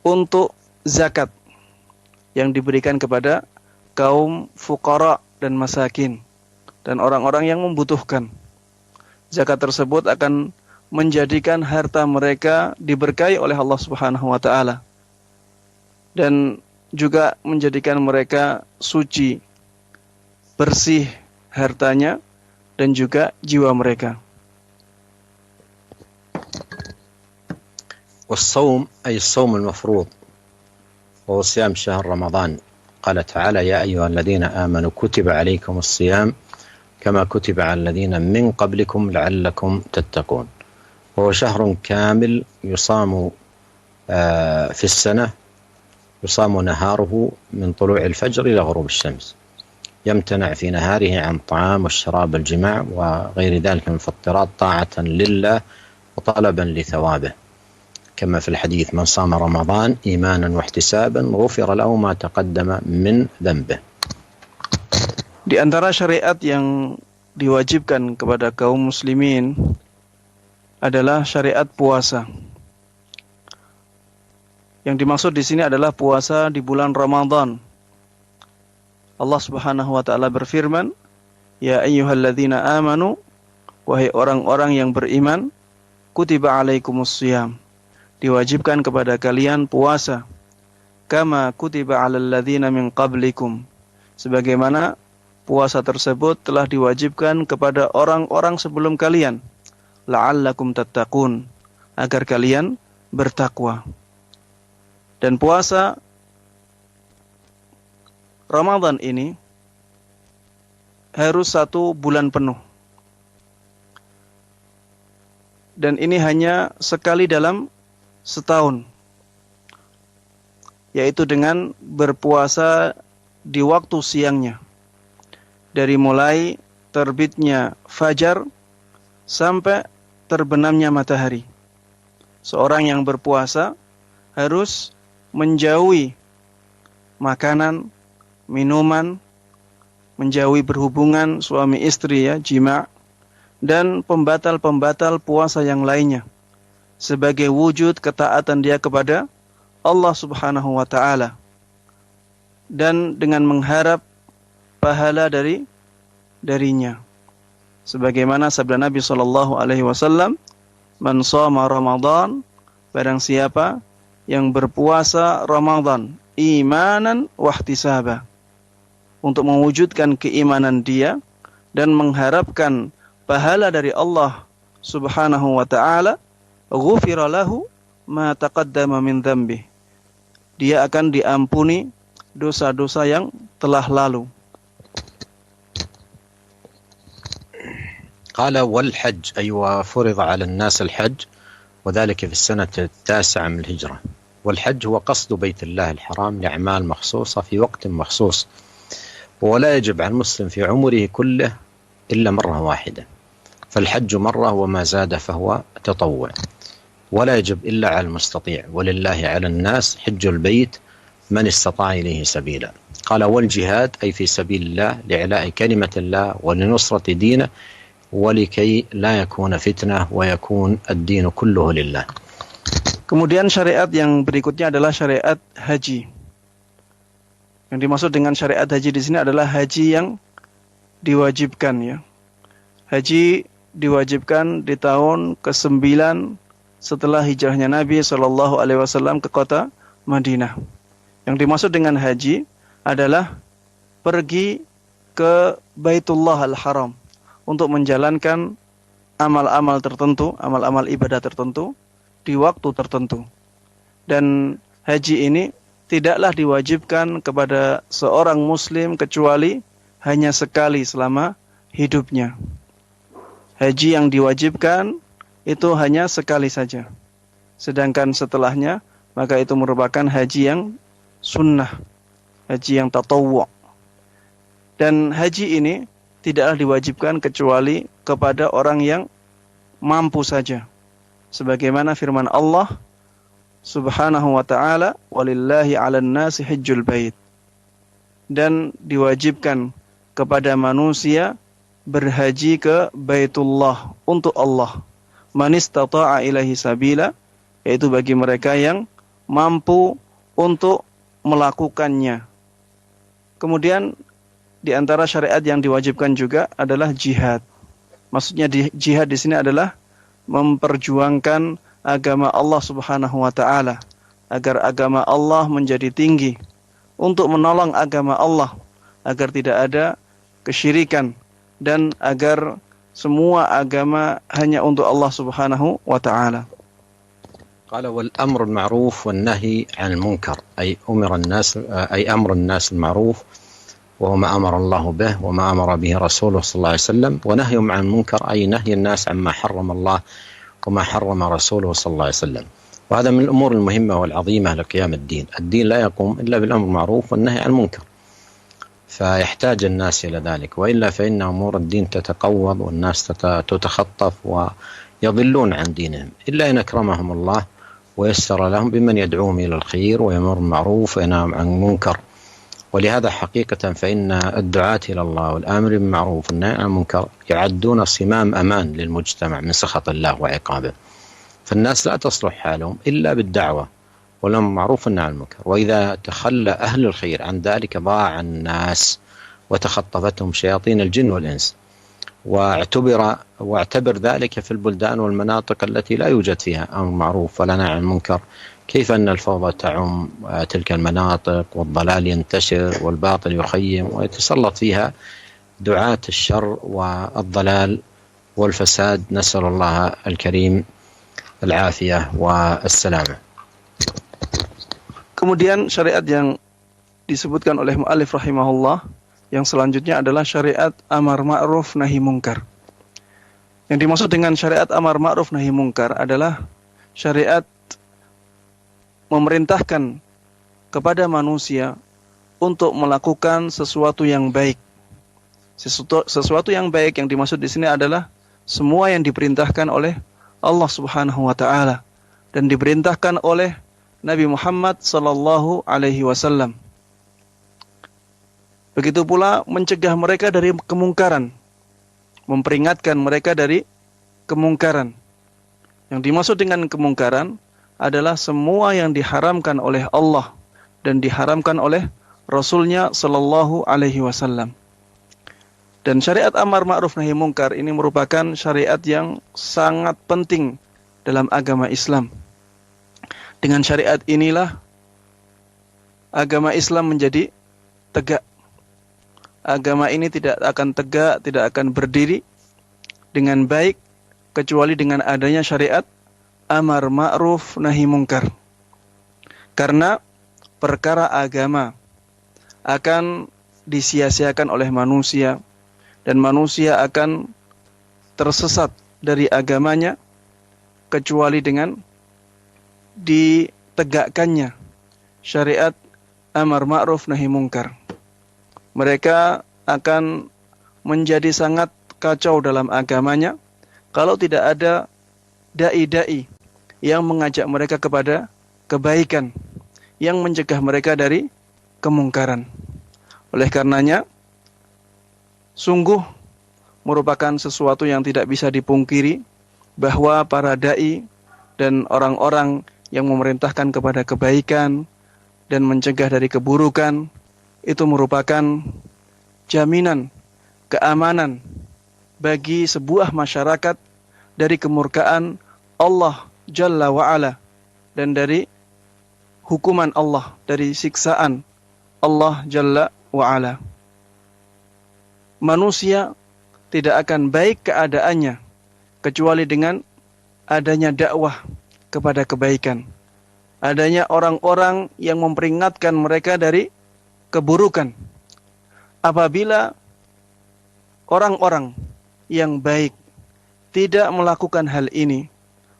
untuk zakat yang diberikan kepada kaum fuqara dan masakin dan orang-orang yang membutuhkan. Zakat tersebut akan menjadikan harta mereka diberkahi oleh Allah Subhanahu wa taala dan juga menjadikan mereka suci, bersih hartanya dan juga jiwa mereka. والصوم أي الصوم المفروض وهو صيام شهر رمضان. قال تعالى يا أيها الذين آمنوا كتب عليكم الصيام كما كتب على الذين من قبلكم لعلكم تتقون. وهو شهر كامل يصام في السنة، يصام نهاره من طلوع الفجر إلى غروب الشمس، يمتنع في نهاره عن الطعام والشراب والجماع وغير ذلك من المفطرات طاعة لله وطلبا لثوابه، كما في الحديث من صام رمضان إيمانا واحتسابا غفر له ما تقدم من ذنبه. Di antara syariat yang diwajibkan kepada kaum muslimin adalah syariat puasa. Yang dimaksud di sini adalah puasa di bulan Ramadan. Allah Subhanahu wa taala berfirman, "Ya ayyuhalladzina amanu," wahai orang-orang yang beriman, "kutiba alaikumusshiyam," diwajibkan kepada kalian puasa, "kama kutiba 'alal ladzina min qablikum," sebagaimana puasa tersebut telah diwajibkan kepada orang-orang sebelum kalian, la'allakum tattaqun, agar kalian bertakwa. Dan puasa Ramadan ini harus 1 bulan penuh. Dan ini hanya sekali dalam setahun, yaitu dengan berpuasa di waktu siangnya, dari mulai terbitnya fajar sampai terbenamnya matahari. Seorang yang berpuasa harus menjauhi makanan, minuman, menjauhi berhubungan suami istri ya, jima', dan pembatal-pembatal puasa yang lainnya, sebagai wujud ketaatan dia kepada Allah Subhanahu wa taala, dan dengan mengharap pahala darinya. Sebagaimana sabda Nabi sallallahu alaihi wasallam, "Man shoma Ramadan," barang siapa yang berpuasa Ramadan imanan wahtisaba, untuk mewujudkan keimanan dia dan mengharapkan pahala dari Allah Subhanahu wa taala, ghufira lahu ma taqaddama min dzambi, dia akan diampuni dosa-dosa yang telah lalu. قال والحج أي وفرض على الناس الحج وذلك في السنة 9 من الهجرة. والحج هو قصد بيت الله الحرام لأعمال مخصوصة في وقت مخصوص، ولا يجب على المسلم في عمره كله إلا مرة واحدة، فالحج مرة وما زاد فهو تطوع، ولا يجب إلا على المستطيع، ولله على الناس حج البيت من استطاع إليه سبيلا. قال والجهاد أي في سبيل الله لإعلاء كلمة الله ولنصرة دينه ولكي لا يكون فتنة ويكون الدين كله لله. Kemudian syariat yang berikutnya adalah syariat haji. Yang dimaksud dengan syariat haji di sini adalah haji yang diwajibkan, ya. Haji diwajibkan di tahun ke-9 setelah hijrahnya Nabi SAW ke kota Madinah. Yang dimaksud dengan haji adalah pergi ke Baitullah Al-Haram untuk menjalankan amal-amal tertentu, amal-amal ibadah tertentu di waktu tertentu. Dan haji ini tidaklah diwajibkan kepada seorang muslim kecuali hanya sekali selama hidupnya. Haji yang diwajibkan itu hanya sekali saja. Sedangkan setelahnya, maka itu merupakan haji yang sunnah, haji yang tatawwu'. Dan haji ini tidaklah diwajibkan kecuali kepada orang yang mampu saja. Sebagaimana firman Allah Subhanahu wa ta'ala, walillahi 'alan nasi hajjul bait. Dan diwajibkan kepada manusia berhaji ke Baitullah untuk Allah. Man istata'a ilaihi sabila, yaitu bagi mereka yang mampu untuk melakukannya. Kemudian di antara syariat yang diwajibkan juga adalah jihad. Maksudnya jihad di sini adalah memperjuangkan agama Allah Subhanahu wa ta'ala agar agama Allah menjadi tinggi, untuk menolong agama Allah agar tidak ada kesyirikan dan agar semua agama hanya untuk Allah Subhanahu wa ta'ala. قال والأمر المعروف والنهي عن المنكر أي أمر الناس المعروف وهو ما أمر الله به وما أمر به رسوله صلى الله عليه وسلم، ونهيهم عن المنكر أي نهي الناس عما حرم الله وما حرم رسوله صلى الله عليه وسلم. وهذا من الأمور المهمة والعظيمة لقيام الدين. الدين لا يقوم إلا بالأمر المعروف والنهي عن المنكر، فيحتاج الناس إلى ذلك، وإلا فإن أمور الدين تتقوض والناس تتخطف ويضلون عن دينهم، إلا إن أكرمهم الله ويسر لهم بمن يدعوهم إلى الخير ويأمر بالمعروف وينهى عن المنكر. ولهذا حقيقة فإن الدعاة إلى الله والآمر بالمعروف والنهي عن المنكر يعدون صمام أمان للمجتمع من سخط الله وعقابه، فالناس لا تصلح حالهم إلا بالدعوة والأمر بالمعروف والنهي عن المنكر، وإذا تخلى أهل الخير عن ذلك ضاع الناس وتخطفتهم شياطين الجن والإنس. واعتبر ذلك في البلدان والمناطق التي لا يوجد فيها أمر معروف ولا نهي عن المنكر، كيف أن الفوضى تعم تلك المناطق والضلال ينتشر والباطل يخيم ويتسلط فيها دعاة الشر والضلال والفساد، نسأل الله الكريم العافية والسلامة. Kemudian syariat yang disebutkan oleh mu'allif rahimahullah yang selanjutnya adalah syariat amar ma'ruf nahi mungkar. Yang dimaksud dengan syariat amar ma'ruf nahi mungkar adalah syariat memerintahkan kepada manusia untuk melakukan sesuatu yang baik. Sesuatu yang baik yang dimaksud di sini adalah semua yang diperintahkan oleh Allah Subhanahu wa ta'ala dan diperintahkan oleh Nabi Muhammad sallallahu alaihi wasallam. Begitu pula mencegah mereka dari kemungkaran, memperingatkan mereka dari kemungkaran. Yang dimaksud dengan kemungkaran adalah semua yang diharamkan oleh Allah dan diharamkan oleh Rasulnya sallallahu alaihi wasallam. Dan syariat amar ma'ruf nahi mungkar ini merupakan syariat yang sangat penting dalam agama Islam. Dengan syariat inilah agama Islam menjadi tegak. Agama ini tidak akan tegak, tidak akan berdiri dengan baik kecuali dengan adanya syariat amar ma'ruf nahi mungkar. Karena perkara agama akan disia-siakan oleh manusia dan manusia akan tersesat dari agamanya kecuali dengan ditegakkannya syariat amar ma'ruf nahi mungkar. Mereka akan menjadi sangat kacau dalam agamanya kalau tidak ada dai-dai yang mengajak mereka kepada kebaikan, yang mencegah mereka dari kemungkaran. Oleh karenanya, sungguh merupakan sesuatu yang tidak bisa dipungkiri bahwa para dai dan orang-orang yang memerintahkan kepada kebaikan dan mencegah dari keburukan itu merupakan jaminan keamanan bagi sebuah masyarakat dari kemurkaan Allah Jalla wa'ala dan dari hukuman Allah, dari siksaan Allah Jalla wa'ala. Manusia tidak akan baik keadaannya kecuali dengan adanya dakwah kepada kebaikan, adanya orang-orang yang memperingatkan mereka dari keburukan. Apabila orang-orang yang baik tidak melakukan hal ini,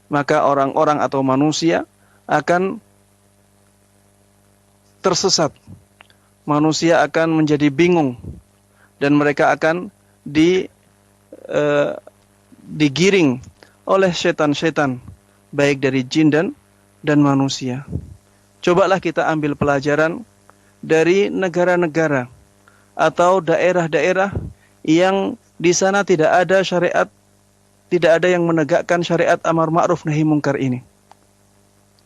maka orang-orang atau manusia akan tersesat. Manusia akan menjadi bingung dan mereka akan digiring oleh setan-setan baik dari jin dan manusia. Cobalah kita ambil pelajaran dari negara-negara atau daerah-daerah yang di sana tidak ada syariat, tidak ada yang menegakkan syariat amar ma'ruf nahi mungkar ini.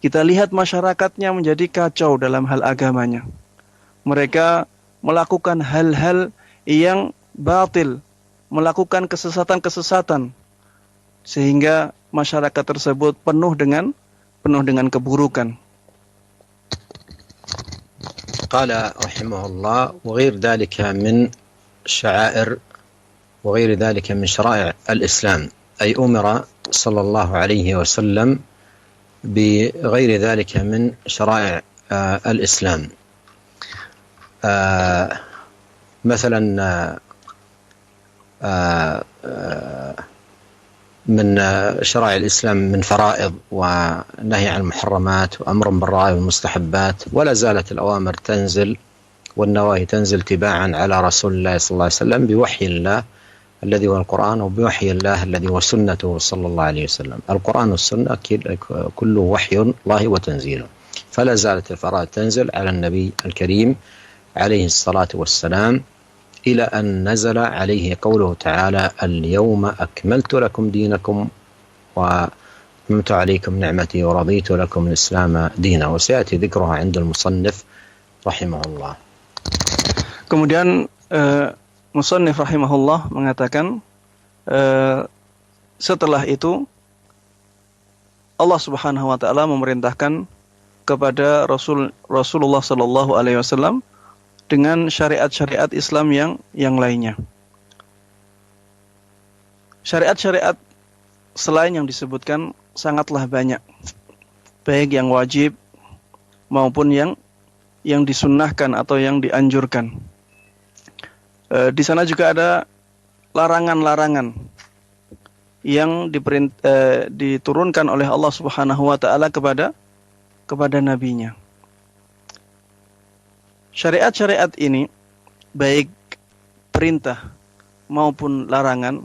Kita lihat masyarakatnya menjadi kacau dalam hal agamanya. Mereka melakukan hal-hal yang batil, melakukan kesesatan-kesesatan, sehingga masyarakat tersebut penuh dengan keburukan. قال رحمه الله وغير ذلك من شعائر وغير ذلك من شرائع الإسلام، أي أمر صلى الله عليه وسلم بغير ذلك من شرائع الإسلام. مثلا من شرائع الإسلام من فرائض ونهي عن المحرمات وأمر بالرعاية والمستحبات، ولا زالت الأوامر تنزل والنواهي تنزل تباعا على رسول الله صلى الله عليه وسلم بوحي الله الذي هو القرآن وبوحي الله الذي هو سنته صلى الله عليه وسلم. القرآن والسنة كله وحي الله وتنزيله، فلا زالت الفرائض تنزل على النبي الكريم عليه الصلاة والسلام إلى أن نزل عليه قوله تعالى اليوم أكملت لكم دينكم وأتممت عليكم نعمتي ورضيت لكم الإسلام دينا، وسيأتي ذكرها عند المصنف رحمه الله. Kemudian Musannif rahimahullah mengatakan setelah itu Allah Subhanahu wa taala memerintahkan kepada Rasulullah sallallahu alaihi wasallam dengan syariat-syariat Islam yang lainnya. Syariat-syariat selain yang disebutkan sangatlah banyak, baik yang wajib maupun yang disunnahkan atau yang dianjurkan. Di sana juga ada larangan-larangan yang diturunkan oleh Allah Subhanahu wa taala kepada nabinya. Syariat-syariat ini baik perintah maupun larangan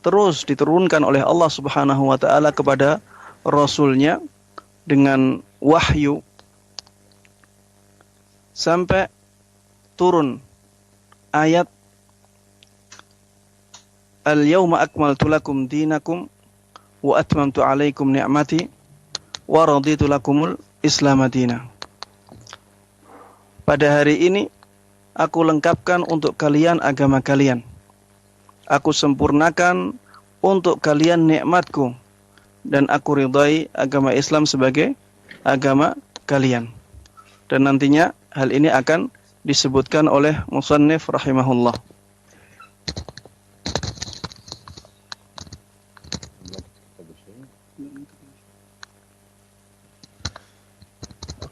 terus diturunkan oleh Allah Subhanahu wa taala kepada rasulnya dengan wahyu sampai turun ayat Al-yawma akmaltu lakum dinakum wa atmamtu alaikum ni'mati wa raditu lakumul Islam madina. Pada hari ini aku lengkapkan untuk kalian agama kalian. Aku sempurnakan untuk kalian nikmatku dan aku ridai agama Islam sebagai agama kalian. Dan nantinya hal ini akan disebutkan oleh musannif rahimahullah.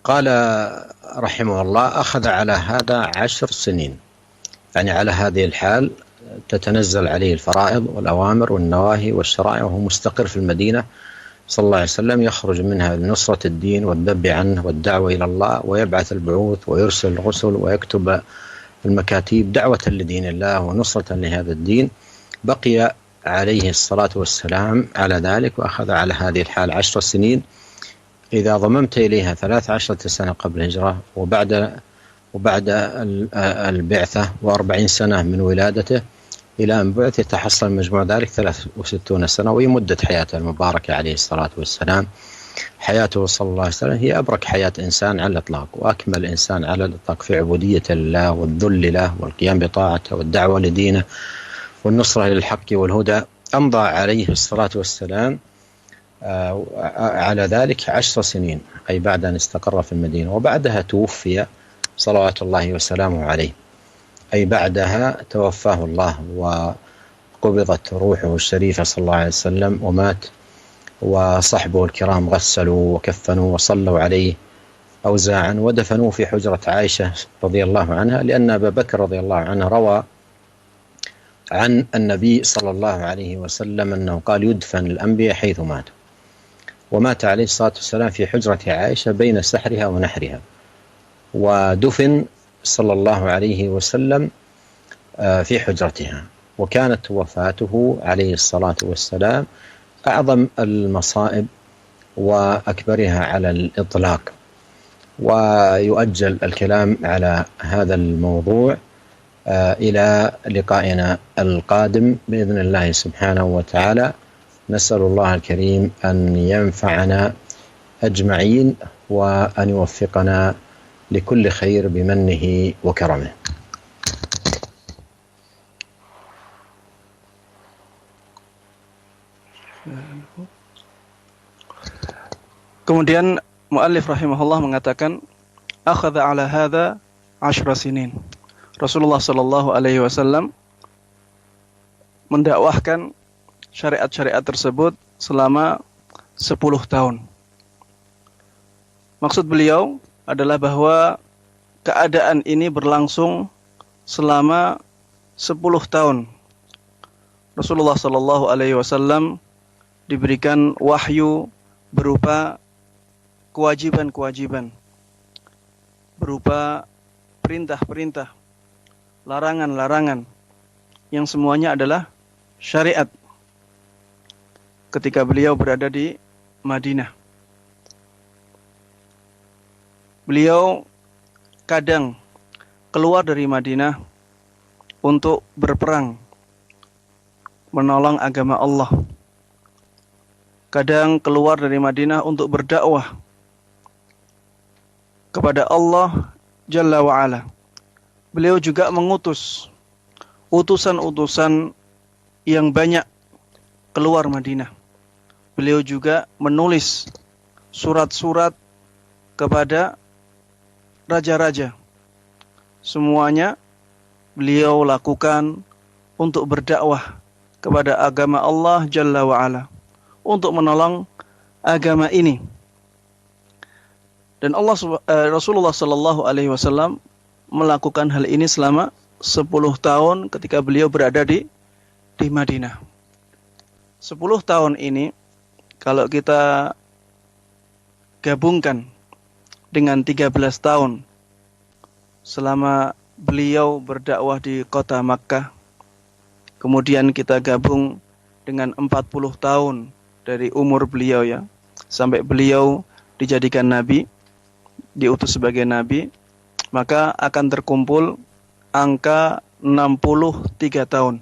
قال رحمه الله أخذ على هذا 10 سنين، يعني على هذه الحال تتنزل عليه الفرائض والأوامر والنواهي والشرائع، وهو مستقر في المدينة صلى الله عليه وسلم، يخرج منها لنصرة الدين والذب عنه والدعوة إلى الله، ويبعث البعوث ويرسل الرسل ويكتب المكاتيب دعوة لدين الله ونصرة لهذا الدين. بقي عليه الصلاة والسلام على ذلك، وأخذ على هذه الحال 10 سنين. إذا ضممت إليها 13 سنة قبل الهجرة وبعد البعثة و40 سنة من ولادته إلى أن بعث، يتحصل مجموع ذلك 63 سنة، وهي مدة حياته المباركة عليه الصلاة والسلام. حياته صلى الله عليه وسلم هي أبرك حياة إنسان على الإطلاق، وأكمل إنسان على الإطلاق في عبودية الله والذل له والقيام بطاعته والدعوة لدينه والنصرة للحق والهدى. أمضى عليه الصلاة والسلام على ذلك 10 سنين، أي بعد أن استقر في المدينة، وبعدها توفي صلوات الله وسلامه عليه، أي بعدها توفاه الله وقبضت روحه الشريفة صلى الله عليه وسلم ومات، وصحبه الكرام غسلوا وكفنوا وصلوا عليه أوزاعا، ودفنوه في حجرة عائشة رضي الله عنها، لأن أبا بكر رضي الله عنه روى عن النبي صلى الله عليه وسلم أنه قال: يدفن الأنبياء حيث ماتوا. ومات عليه الصلاة والسلام في حجرة عائشة بين سحرها ونحرها، ودفن صلى الله عليه وسلم في حجرتها. وكانت وفاته عليه الصلاة والسلام أعظم المصائب وأكبرها على الإطلاق. ويؤجل الكلام على هذا الموضوع إلى لقائنا القادم بإذن الله سبحانه وتعالى. نسأل الله الكريم أن ينفعنا أجمعين، وأن يوفقنا لكل خير بمنه وكرمه. Kemudian muallif rahimahullah mengatakan, akhadha ala hadha 10 sinin. Rasulullah sallallahu alaihi wasallam mendakwahkan syariat-syariat tersebut selama 10 tahun. Maksud beliau adalah bahwa keadaan ini berlangsung selama 10 tahun. Rasulullah sallallahu alaihi wasallam diberikan wahyu berupa kewajiban-kewajiban, berupa perintah-perintah, larangan-larangan, yang semuanya adalah syariat ketika beliau berada di Madinah. Beliau kadang keluar dari Madinah untuk berperang, menolong agama Allah. Kadang keluar dari Madinah untuk berdakwah kepada Allah Jalla wa'ala. Beliau juga mengutus utusan-utusan yang banyak keluar Madinah. Beliau juga menulis surat-surat kepada raja-raja. Semuanya beliau lakukan untuk berdakwah kepada agama Allah Jalla wa'ala, untuk menolong agama ini. Dan Rasulullah sallallahu alaihi wasallam melakukan hal ini selama 10 tahun ketika beliau berada di Madinah. 10 tahun ini kalau kita gabungkan dengan 13 tahun selama beliau berdakwah di kota Makkah, kemudian kita gabung dengan 40 tahun dari umur beliau ya, sampai beliau dijadikan nabi, diutus sebagai nabi, maka akan terkumpul angka 63 tahun.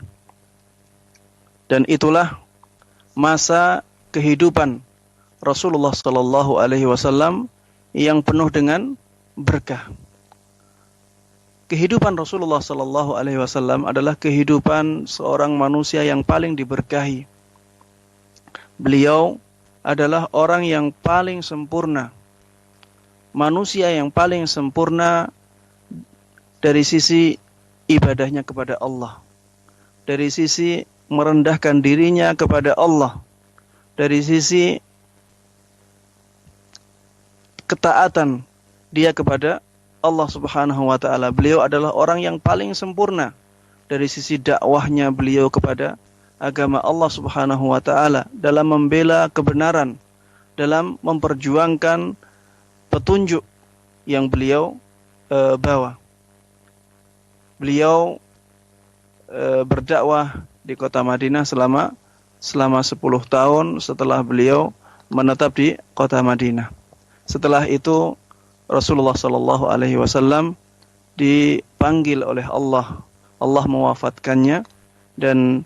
Dan itulah masa kehidupan Rasulullah sallallahu alaihi wasallam yang penuh dengan berkah. Kehidupan Rasulullah sallallahu alaihi wasallam adalah kehidupan seorang manusia yang paling diberkahi. Beliau adalah orang yang paling sempurna, manusia yang paling sempurna dari sisi ibadahnya kepada Allah, dari sisi merendahkan dirinya kepada Allah, dari sisi ketaatan dia kepada Allah Subhanahu wa taala. Beliau adalah orang yang paling sempurna dari sisi dakwahnya beliau kepada agama Allah Subhanahu wa taala, dalam membela kebenaran, dalam memperjuangkan petunjuk yang beliau bawa. Beliau berdakwah di kota Madinah selama 10 tahun setelah beliau menetap di kota Madinah. Setelah itu Rasulullah sallallahu alaihi wasallam dipanggil oleh Allah. Allah mewafatkannya, dan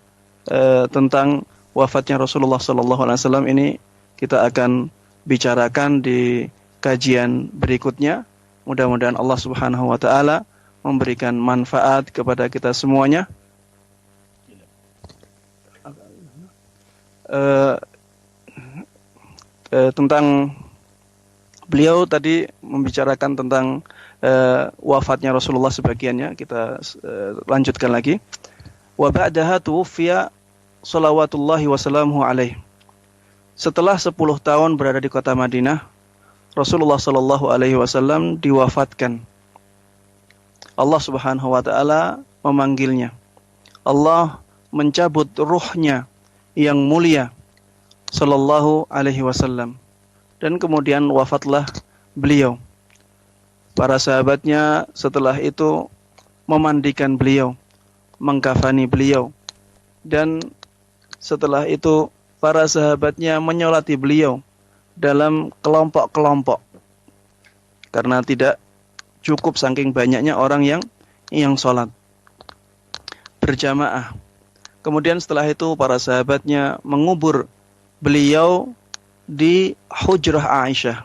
tentang wafatnya Rasulullah sallallahu alaihi wasallam ini kita akan bicarakan di kajian berikutnya. Mudah-mudahan Allah Subhanahu wa taala memberikan manfaat kepada kita semuanya. Tentang beliau tadi membicarakan tentang wafatnya Rasulullah sebagiannya, kita lanjutkan lagi. Wa ba'daha tuwfiya shalawatullahi wasallamuhu alaih. Setelah 10 tahun berada di kota Madinah, Rasulullah sallallahu alaihi wasallam diwafatkan. Allah Subhanahu wa taala memanggilnya. Allah mencabut ruhnya yang mulia sallallahu alaihi wasallam, dan kemudian wafatlah beliau. Para sahabatnya setelah itu memandikan beliau, mengkafani beliau, dan setelah itu para sahabatnya menyolati beliau dalam kelompok-kelompok, karena tidak cukup saking banyaknya orang yang sholat berjamaah. Kemudian setelah itu para sahabatnya mengubur beliau di hujrah Aisyah,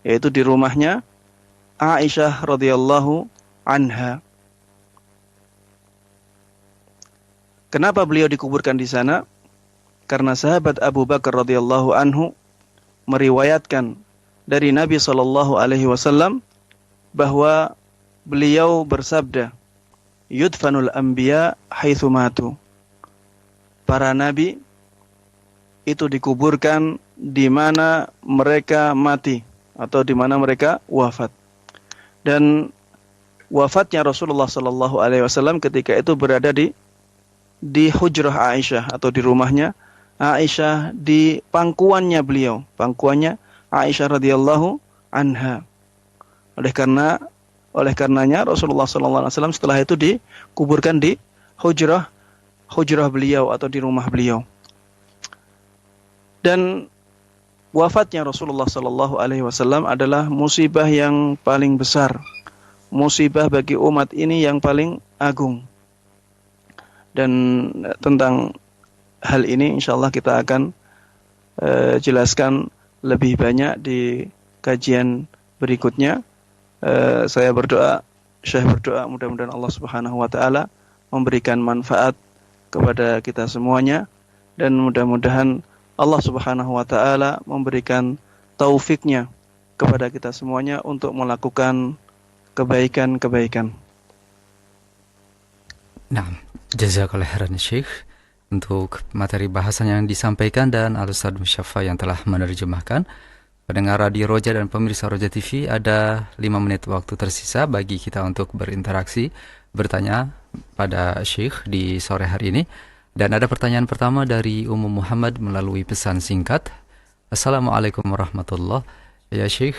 yaitu di rumahnya Aisyah radhiyallahu anha. Kenapa beliau dikuburkan di sana? Karena sahabat Abu Bakar radhiyallahu anhu meriwayatkan dari Nabi sallallahu alaihi wasallam bahwa beliau bersabda, "Yudfanul anbiya haitsu matu." Para nabi itu dikuburkan di mana mereka mati atau di mana mereka wafat. Dan wafatnya Rasulullah sallallahu alaihi wasallam ketika itu berada di hujrah Aisyah atau di rumahnya Aisyah, di pangkuannya beliau, pangkuannya Aisyah radhiyallahu anha. Oleh karenanya Rasulullah sallallahu alaihi wasallam setelah itu dikuburkan di hujrah beliau atau di rumah beliau. Dan wafatnya Rasulullah sallallahu alaihi wasallam adalah musibah yang paling besar, musibah bagi umat ini yang paling agung. Dan tentang hal ini insyaallah kita akan jelaskan lebih banyak di kajian berikutnya. Saya berdoa, Syekh berdoa, mudah-mudahan Allah Subhanahu wa taala memberikan manfaat kepada kita semuanya, dan mudah-mudahan Allah Subhanahu wa taala memberikan taufiknya kepada kita semuanya untuk melakukan kebaikan-kebaikan. Nah, jazakallahu khairan Syekh untuk materi bahasan yang disampaikan dan Al-Ustaz Musyafa yang telah menerjemahkan. Pendengar Radio Roja dan pemirsa Roja TV, ada 5 menit waktu tersisa bagi kita untuk berinteraksi, bertanya pada Syekh di sore hari ini. Dan ada pertanyaan pertama dari Ummu Muhammad melalui pesan singkat. Assalamualaikum warahmatullahi wabarakatuh. Ya Syekh,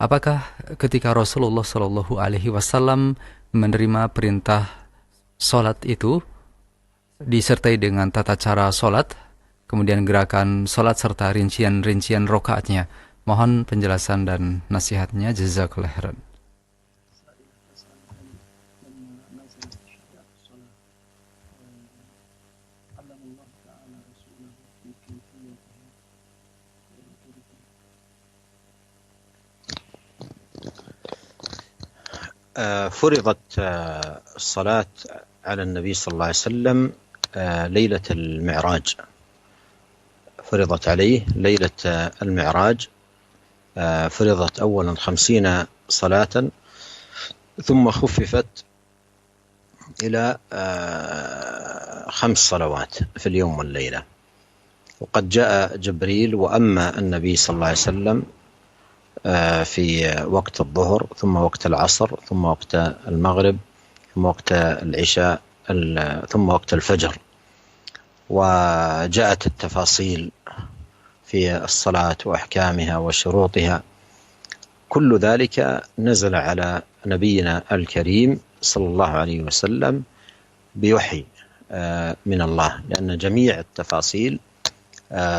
apakah ketika Rasulullah Shallallahu Alaihi Wasallam menerima perintah solat itu disertai dengan tata cara solat, kemudian gerakan solat serta rincian-rincian rokaatnya? Mohon penjelasan dan nasihatnya, jazakallahu khairan. فرضت الصلاة على النبي صلى الله عليه وسلم ليلة المعراج. فرضت عليه ليلة المعراج. فرضت أولا 50 صلاة ثم خففت إلى 5 صلوات في اليوم والليلة. وقد جاء جبريل وأما النبي صلى الله عليه وسلم في وقت الظهر ثم وقت العصر ثم وقت المغرب ثم وقت العشاء ثم وقت الفجر. وجاءت التفاصيل في الصلاة وأحكامها وشروطها، كل ذلك نزل على نبينا الكريم صلى الله عليه وسلم بوحي من الله، لأن جميع التفاصيل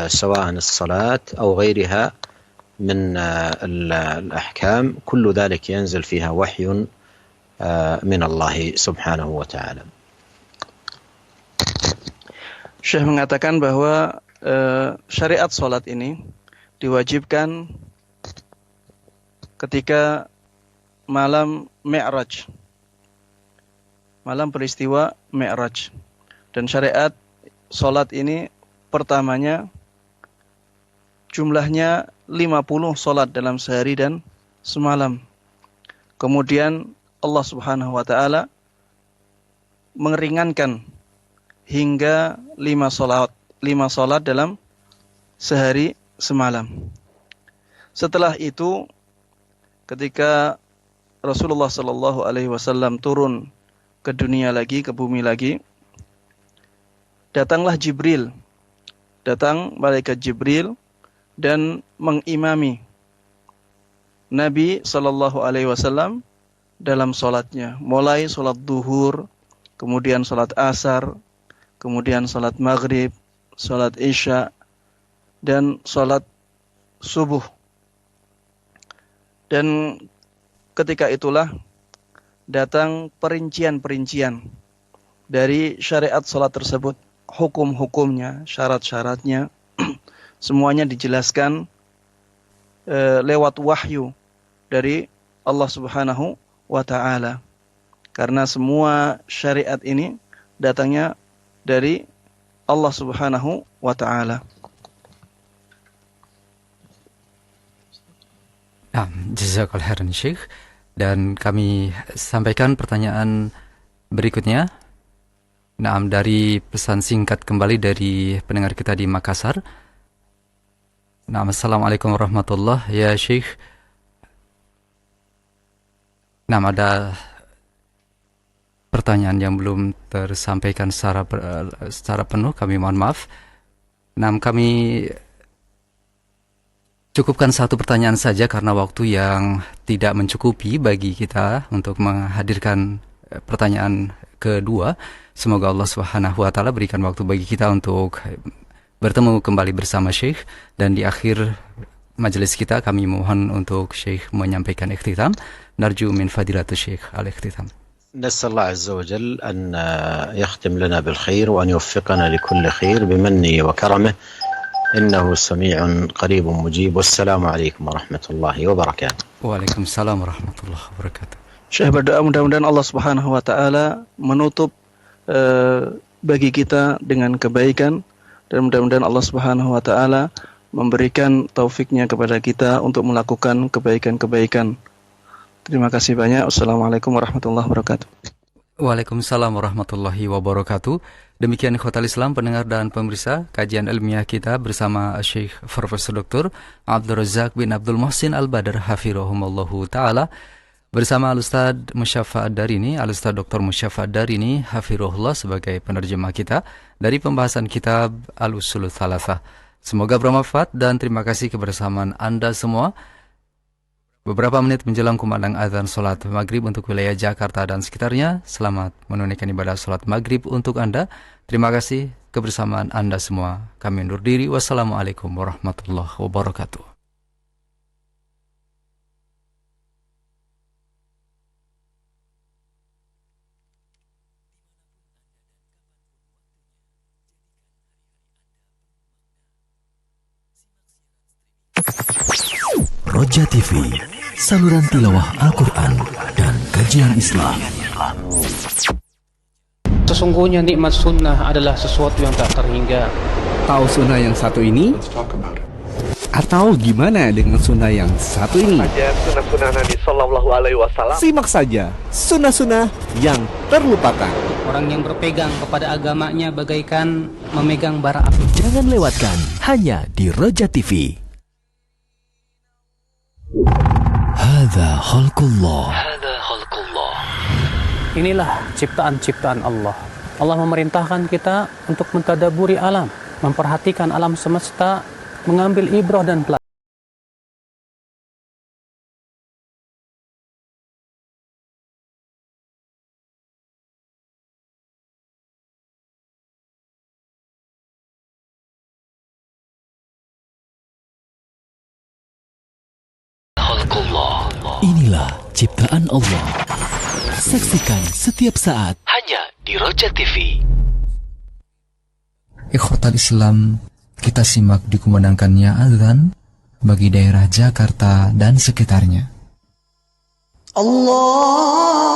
سواء الصلاة أو غيرها من الأحكام كل ذلك ينزل فيها وحي من الله سبحانه وتعالى. Syekh mengatakan bahwa syariat sholat ini diwajibkan ketika malam Mi'raj, malam peristiwa Mi'raj. Dan syariat sholat ini pertamanya jumlahnya 50 sholat dalam sehari dan semalam. Kemudian Allah Subhanahu wa Ta'ala meringankan hingga 5 sholat dalam sehari semalam. Setelah itu, ketika Rasulullah Sallallahu Alaihi Wasallam turun ke dunia lagi, ke bumi lagi, datanglah Jibril, datang malaikat Jibril dan mengimami Nabi Sallallahu Alaihi Wasallam dalam sholatnya, mulai sholat duhur, kemudian sholat asar, kemudian sholat maghrib, sholat isya, dan sholat subuh. Dan ketika itulah datang perincian-perincian dari syariat sholat tersebut, hukum-hukumnya, syarat-syaratnya, semuanya dijelaskan lewat wahyu dari Allah Subhanahu wa Ta'ala. Karena semua syariat ini datangnya dari Allah Subhanahu wa Ta'ala. Jazakallahu khairan Syekh. Dan kami sampaikan pertanyaan berikutnya. Dari pesan singkat kembali dari pendengar kita di Makassar. Assalamualaikum warahmatullahi ya Syekh. Ada pertanyaan yang belum tersampaikan secara penuh, kami mohon maaf. Kami cukupkan satu pertanyaan saja karena waktu yang tidak mencukupi bagi kita untuk menghadirkan pertanyaan kedua. Semoga Allah Subhanahu wa Ta'ala berikan waktu bagi kita untuk bertemu kembali bersama Syekh. Dan di akhir majelis kita kami mohon untuk Syekh menyampaikan ikhtitam. Narju min fadilatu Syekh al-ikhtitam. نسأل الله عز وجل أن يختم لنا بالخير وأن يوفقنا لكل خير بمنه وكرمه إنه سميع قريب مجيب. والسلام عليكم ورحمة الله وبركاته. وعليكم السلام ورحمة الله وبركاته. Syekh berdoa mudah-mudahan Allah Subhanahu wa Ta'ala menutup bagi kita dengan kebaikan, dan mudah-mudahan Allah Subhanahu wa Ta'ala memberikan taufiknya kepada kita untuk melakukan kebaikan-kebaikan. Terima kasih banyak. Wassalamualaikum warahmatullahi wabarakatuh. Waalaikumsalam warahmatullahi wabarakatuh. Demikian ikhwatal Islam, pendengar dan pemirsa, kajian ilmiah kita bersama Syekh Profesor Dr. Abdul Razak bin Abdul Muhsin Al-Badr hafirahumullahu ta'ala, bersama Al-Ustaz Musyaffa Ad-Darini, Al-Ustaz Dr. Musyaffa Ad-Darini hafirahullah sebagai penerjemah kita dari pembahasan kitab Al-Usul Thalathah. Semoga bermanfaat dan terima kasih kebersamaan Anda semua. Beberapa menit menjelang kumandang azan sholat maghrib untuk wilayah Jakarta dan sekitarnya. Selamat menunaikan ibadah sholat maghrib untuk Anda. Terima kasih kebersamaan Anda semua. Kami undur diri. Wassalamualaikum warahmatullahi wabarakatuh. Roja TV, saluran tilawah Al-Quran dan kajian Islam. Sesungguhnya nikmat sunnah adalah sesuatu yang tak terhingga. Tahu sunnah yang satu ini? Atau gimana dengan sunnah yang satu ini? Sunnah-sunnah Nabi Sallallahu Alaihi Wasallam. Simak saja sunnah-sunnah yang terlupakan. Orang yang berpegang kepada agamanya bagaikan memegang bara api. Jangan lewatkan hanya di Roja TV. Hadza khalqullah. Inilah ciptaan-ciptaan Allah. Allah memerintahkan kita untuk mentadaburi alam, memperhatikan alam semesta, mengambil ibrah dan pelajaran. Inilah ciptaan Allah. Saksikan setiap saat hanya di Roja TV. Ikhwatal Islam, kita simak dikumandangkannya azan bagi daerah Jakarta dan sekitarnya. Allah